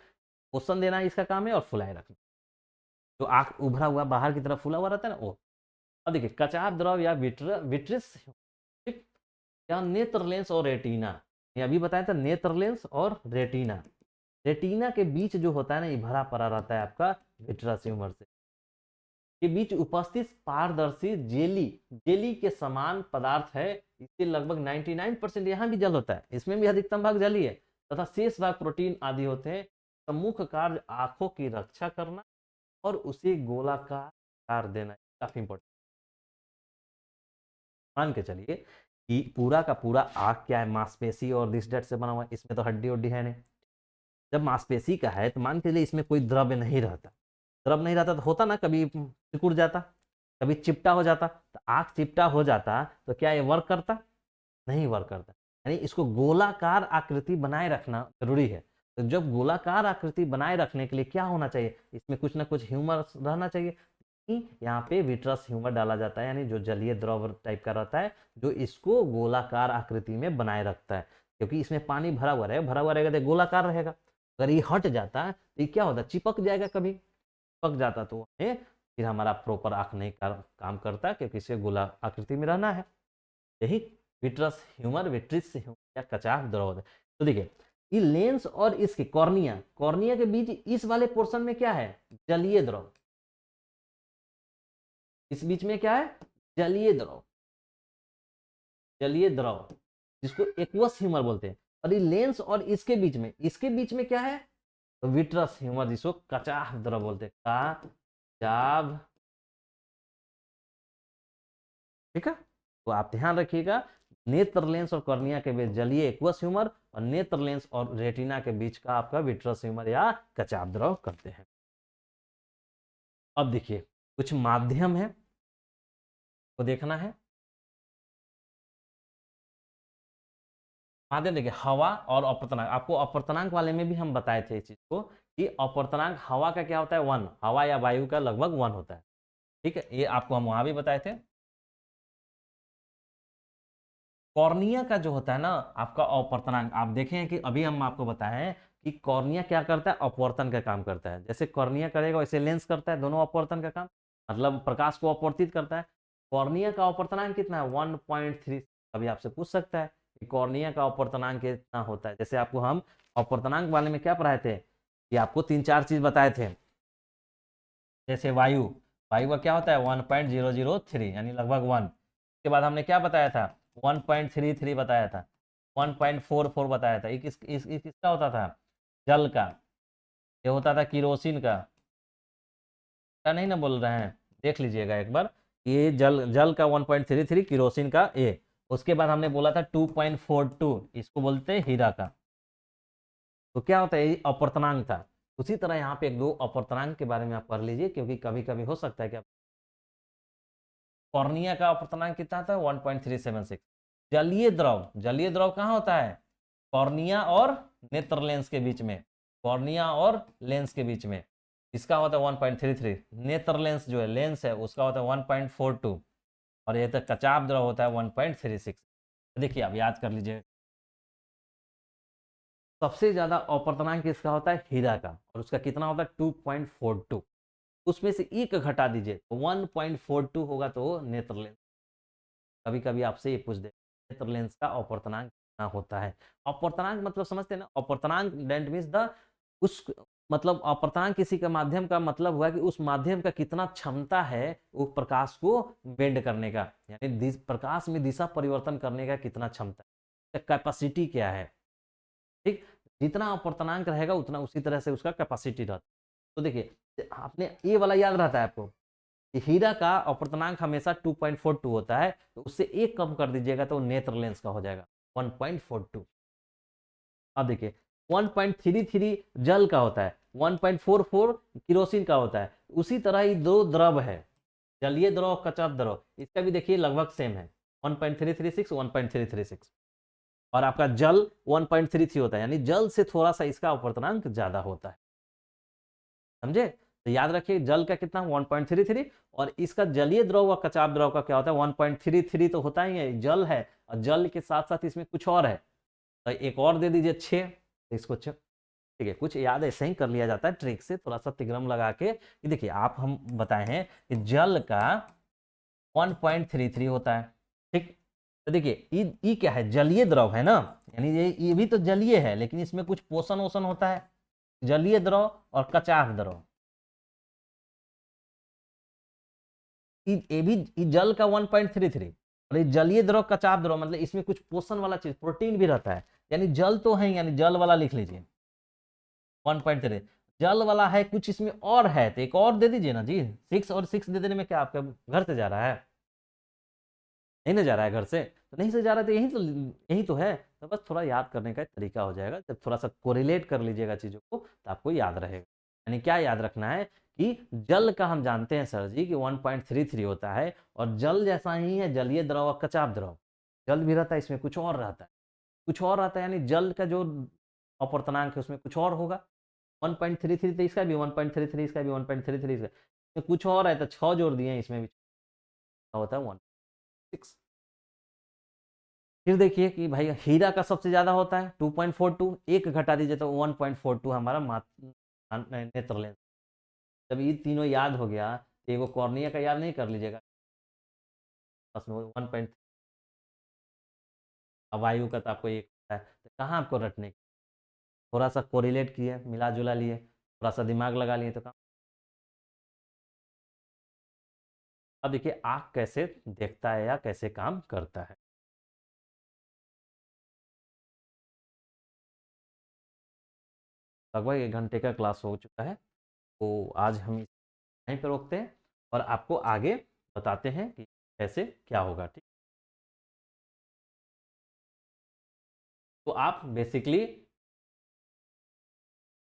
पोषण देना इसका काम है और फुलाए रखना। जो आंख उभरा हुआ बाहर की तरफ फूला हुआ रहता है ना वो। अब देखिए कचाफ द्रव या विट्रिस, ठीक, या नेत्र लेंस और रेटिना, ये अभी बताया था, नेत्र लेंस और रेटिना, रेटिना के बीच जो होता है ना ये भरा पड़ा रहता है आपका विट्रस ह्यूमर से, के बीच उपस्थित पारदर्शी जेली, जेली के समान पदार्थ है। इससे लगभग 99% यहाँ भी जल होता है, इसमें भी अधिकतम भाग जल ही है, तथा शेष भाग प्रोटीन आदि होते हैं। तो मुख्य कार्य आंखों की रक्षा करना और उसे गोलाकार आकार देना, काफी इंपॉर्टेंट। मान के चलिए कि पूरा का पूरा आंख क्या है, मांसपेशी और दिस डेट से बना हुआ है, इसमें तो हड्डी उड्डी है नहीं। जब मांसपेशी का है तो मान के चलिए इसमें कोई द्रव्य नहीं रहता, द्रव नहीं रहता तो होता ना, कभी सिकुड़ जाता, कभी चिपटा हो जाता, तो आंख चिपटा हो जाता तो क्या ये वर्क करता, नहीं वर्क करता। यानी इसको गोलाकार आकृति बनाए रखना जरूरी है। तो जब गोलाकार आकृति बनाए रखने के लिए क्या होना चाहिए, इसमें कुछ ना कुछ ह्यूमर रहना चाहिए। यहाँ पे विट्रस ह्यूमर डाला जाता है, यानी जो जलीय द्रव टाइप का रहता है जो इसको गोलाकार आकृति में बनाए रखता है, क्योंकि इसमें पानी भरा हुआ रहेगा, भरा हुआ रहेगा तो गोलाकार रहेगा। अगर ये हट जाता है तो ये क्या होता है, चिपक जाएगा, कभी चिपक जाता तो हमें फिर हमारा प्रॉपर आँख नहीं काम करता, क्योंकि इसे गोला आकृति में रहना है। यही विट्रस ह्यूमर, विट्रिस ह्यूमर या कचाफ द्रव होता है। तो देखिए ये लेंस और इसके कॉर्निया, कॉर्निया के बीच इस वाले पोर्शन में क्या है, जलीय द्रव। इस बीच में क्या है, जलीय द्रव, जलीय द्रव जिसको एक्वस ह्यूमर बोलते हैं। और ये लेंस और इसके बीच में, इसके बीच में क्या है, तो विट्रस ह्यूमर जिसको कचाफ द्रव बोलते हैं, कचाफ। ठीक है, तो आप ध्यान रखिएगा, नेत्र लेंस और कॉर्निया के बीच जलीय एक्वस ह्यूमर और नेत्र लेंस और रेटिना के बीच का आपका विट्रस ह्यूमर या कचाप द्रव करते हैं। अब देखिए कुछ माध्यम है को देखना है। माध्यम देखिए हवा और अपर्तनांक, आपको अपर्तनांक वाले में भी हम बताए थे इस चीज को कि अपर्तनांक हवा का क्या होता है, 1, हवा या वायु का लगभग 1 होता है। ठीक है, ये आपको हम वहां भी बताए थे। कॉर्निया का जो होता है ना आपका अपर्तनांक, आप देखें कि अभी हम आपको बताए हैं कि कॉर्निया क्या करता है, अपवर्तन का काम करता है। जैसे कॉर्निया करेगा वैसे लेंस करता है, दोनों अपवर्तन का काम, मतलब प्रकाश को अपवर्तित करता है। कॉर्निया का अपवर्तनांक कितना है, 1.3। अभी आपसे पूछ सकता है कि कॉर्निया का अपवर्तनांक कितना होता है। जैसे आपको हम अपवर्तनांक वाले में क्या पढ़ाए थे कि आपको 3-4 चीज बताए थे। जैसे वायु, वायु का क्या होता है 1.003 यानी लगभग 1। उसके बाद हमने क्या बताया था, 1.33 बताया था, 1.44 बताया था। ये किसका होता था, जल का। ये होता था किरोसिन का। क्या नहीं ना बोल रहे हैं, देख लीजिएगा एक बार, ये जल जल का 1.33, किरोसिन का ए। उसके बाद हमने बोला था 2.42, इसको बोलते हैं हीरा का। तो क्या होता है, ये अपवर्तनांक था। उसी तरह यहाँ पे एक दो अपवर्तनांक के बारे में आप पढ़ लीजिए, क्योंकि कभी कभी हो सकता है कि कॉर्निया का अपवर्तनांक कितना था 1.376। जलीय द्रव, जलीय द्रव कहाँ होता है, कॉर्निया और नेत्र लेंस के बीच में, कॉर्निया और लेंस के बीच में। इसका होता है 1.33, नेत्र लेंस जो है लेंस है उसका होता है 1.42, और ये तो कचाप द्रव होता है 1.36। देखिए आप याद कर लीजिए, सबसे ज्यादा अपवर्तनांक किसका होता है, हीरा का, और उसका कितना होता है 2.42। उसमें से एक घटा दीजिए तो 1.42 होगा, तो नेत्र लेंस। कभी कभी आपसे ये पूछ दे नेत्र लेंस का अपवर्तनांक कितना होता है। अपवर्तनांक मतलब समझते हैं ना, अपवर्तनांक डेंट मीन्स द उस, मतलब अपवर्तनांक किसी का माध्यम का मतलब हुआ कि उस माध्यम का कितना क्षमता है वो प्रकाश को बेंड करने का, यानी प्रकाश में दिशा परिवर्तन करने का कितना क्षमता है, कैपेसिटी क्या है। ठीक, जितना अपवर्तनांक रहेगा उतना उसी तरह से उसका कैपेसिटी रहता है। तो देखिए आपने ये वाला याद रहता है आपको, हीरा का अपवर्तनांक हमेशा 2.42 होता है, तो उससे एक कम कर दीजिएगा तो नेत्र लेंस का हो जाएगा 1.42। अब देखिए 1.33 जल का होता है, 1.44 किरोसिन का होता है। उसी तरह ही दो द्रव है, जलीय द्रव, कचाप द्रव, इसका भी देखिए लगभग सेम है 1.336, 1.336। और आपका जल 1.33 होता है, यानी जल से थोड़ा सा इसका अपवर्तनांक ज्यादा होता है। समझे, तो याद रखिए जल का कितना 1.33, और इसका जलीय द्रव व कचाप द्रव का क्या होता है 1.33 तो होता ही है, जल है, और जल के साथ साथ इसमें कुछ और है, तो एक और दे दीजिए 6, तो इसको 6। ठीक है, कुछ याद ऐसे ही कर लिया जाता है ट्रिक से, थोड़ा सा तिग्रम लगा के। ये देखिए आप हम बताए हैं कि जल का 1.33 होता है। ठीक, तो देखिए ई क्या है, जलीय द्रव है ना, यानी ये भी तो जलीय है, लेकिन इसमें कुछ पोषण वोषण होता है, जलीय द्रव और कचाफ द्रव। ये भी जल का 1.33, और ये जलीय द्रव कचाप द्रव, मतलब इसमें कुछ पोषण वाला चीज, प्रोटीन भी रहता है, यानी जल तो है, यानी जल वाला लिख लीजिए 1.3। जल वाला है, कुछ इसमें और है, तो एक और दे दीजिए ना जी, 6, और 6 दे देने में क्या आपका घर से जा रहा है, नहीं ना जा रहा है घर से, तो नहीं से जा रहा है तो यही तो है। तो बस थोड़ा याद करने का एक तरीका हो जाएगा, जब थोड़ा सा कोरिलेट कर लीजिएगा चीजों को तो आपको याद रहेगा। यानी क्या याद रखना है कि जल का हम जानते हैं सर जी कि 1.33 होता है, और जल जैसा ही है जलीय द्रव और कचाप द्रव, जल भी रहता है, इसमें कुछ और रहता है, कुछ और रहता है, यानी जल का जो अपवर्तनांक है उसमें कुछ और होगा। 1.33 तो इसका भी 1.33, इसका भी 1.33, इसका कुछ और है, तो 6 जोड़ दिए इसमें भी होता है 1.6। फिर देखिए कि भाई हीरा का सबसे ज़्यादा होता है 2.42, एक घटा दीजिए तो 1.42 हमारा नेत्र लेंस। जब ये तीनों याद हो गया तो एगो कॉर्निया का याद नहीं कर लीजिएगा, बस 1. अब वायु का तो आपको एक है, तो कहाँ आपको रटने की? थोड़ा सा कोरिलेट किए, मिला जुला लिए, थोड़ा सा दिमाग लगा लिए तो काम। अब देखिए आँख कैसे देखता है या कैसे काम करता है। लगभग 1 घंटे का क्लास हो चुका है, तो आज हम यहीं पे रोकते हैं और आपको आगे बताते हैं कि कैसे क्या होगा, ठीक। तो आप बेसिकली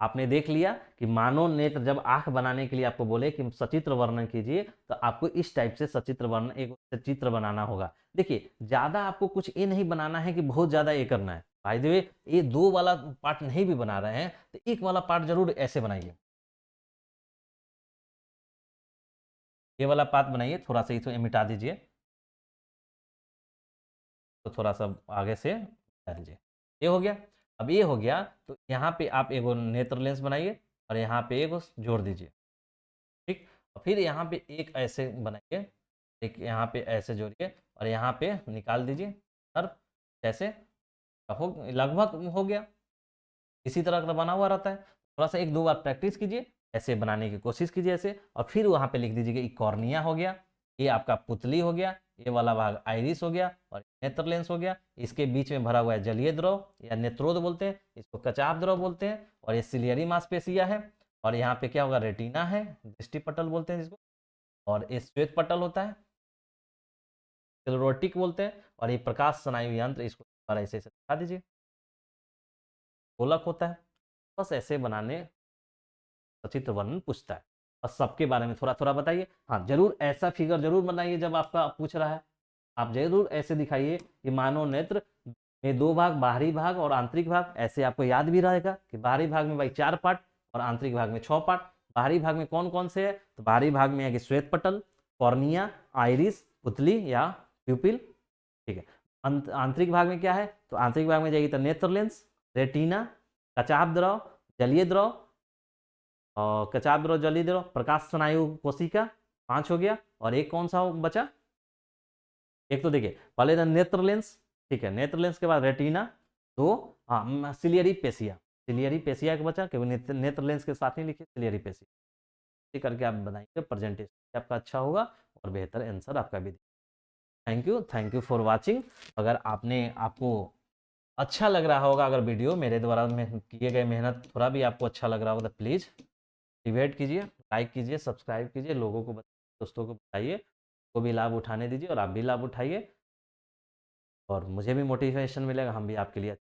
आपने देख लिया कि मानव नेत्र जब आंख बनाने के लिए आपको बोले कि सचित्र वर्णन कीजिए, तो आपको इस टाइप से सचित्र वर्णन, एक चित्र बनाना होगा। देखिए ज्यादा आपको कुछ ये नहीं बनाना है कि बहुत ज्यादा ये करना है। बाय द वे ये 2 वाला पार्ट नहीं भी बना रहे हैं तो एक वाला पार्ट जरूर ऐसे बनाइए, ये वाला पार्ट बनाइए, थोड़ा सा इसको मिटा दीजिए, तो थोड़ा सा आगे से हटा दीजिए। ये हो गया। अब ये हो गया तो यहाँ पे आप एगो नेत्र लेंस बनाइए और यहाँ पे एगो जोड़ दीजिए, ठीक। और फिर यहाँ पे एक ऐसे बनाइए, एक यहाँ पे ऐसे जोड़िए और यहाँ पे निकाल दीजिए और ऐसे हो, लगभग हो गया। इसी तरह का बना हुआ रहता है। थोड़ा सा 1-2 बार प्रैक्टिस कीजिए, ऐसे बनाने की कोशिश कीजिए ऐसे, और फिर वहाँ पे लिख दीजिए कि कॉर्निया हो गया, ये आपका पुतली हो गया, ये वाला भाग आइरिस हो गया और नेत्र लेंस हो गया। इसके बीच में भरा हुआ है जलीय द्रव या नेत्रोद बोलते हैं, इसको कचाप द्रव बोलते हैं, और ये सिलियरी मांसपेशियां है। और यहाँ पे क्या होगा, रेटिना है, दृष्टि पटल बोलते हैं जिसको, और ये श्वेत पटल होता है, क्लेरोटिक बोलते हैं, और ये प्रकाश स्नायु यंत्र, इसको ऐसे ऐसे दिखा दीजिए, गोलक होता है। बस ऐसे बनाने सचित्र वर्णन पूछता है, और सबके बारे में थोड़ा थोड़ा बताइए। हाँ जरूर ऐसा फिगर जरूर बनाइए जब आपका पूछ रहा है, आप जरूर ऐसे दिखाइए कि मानव नेत्र में 2 भाग, बाहरी भाग और आंतरिक भाग, ऐसे आपको याद भी रहेगा कि बाहरी भाग में भाई 4 पार्ट और आंतरिक भाग में 6 पार्ट। बाहरी भाग में कौन कौन से है, तो बाहरी भाग में है कि श्वेत पटल, कॉर्निया, आइरिस, पुतली या प्यूपिल, ठीक है। आंतरिक भाग में क्या है, तो आंतरिक भाग में जाएगी तो नेत्र लेंस, रेटिना, कचाप द्रव, जलीय द्रव, और कचाप द्रव, जलीय द्रव, प्रकाश स्नायु कोशिका, 5 हो गया। और एक कौन सा बचा, एक तो देखिए पहले तो नेत्र लेंस, ठीक है, नेत्र लेंस के बाद रेटिना, तो हाँ सिलियरी पेशिया, सिलियरी पेशिया का बचा, क्योंकि नेत्र लेंस के साथ ही लिखिए सिलियरी पेशिया, इसी करके आप बनाइए, प्रेजेंटेशन आपका अच्छा होगा और बेहतर आंसर आपका भी। Thank you for watching. अगर आपको अच्छा लग रहा होगा, अगर वीडियो मेरे द्वारा में किए गए मेहनत थोड़ा भी आपको अच्छा लग रहा होगा तो प्लीज़ डिबेट कीजिए, लाइक कीजिए, सब्सक्राइब कीजिए, लोगों को दोस्तों को बताइए, को भी लाभ उठाने दीजिए और आप भी लाभ उठाइए, और मुझे भी मोटिवेशन मिलेगा, हम भी आपके लिए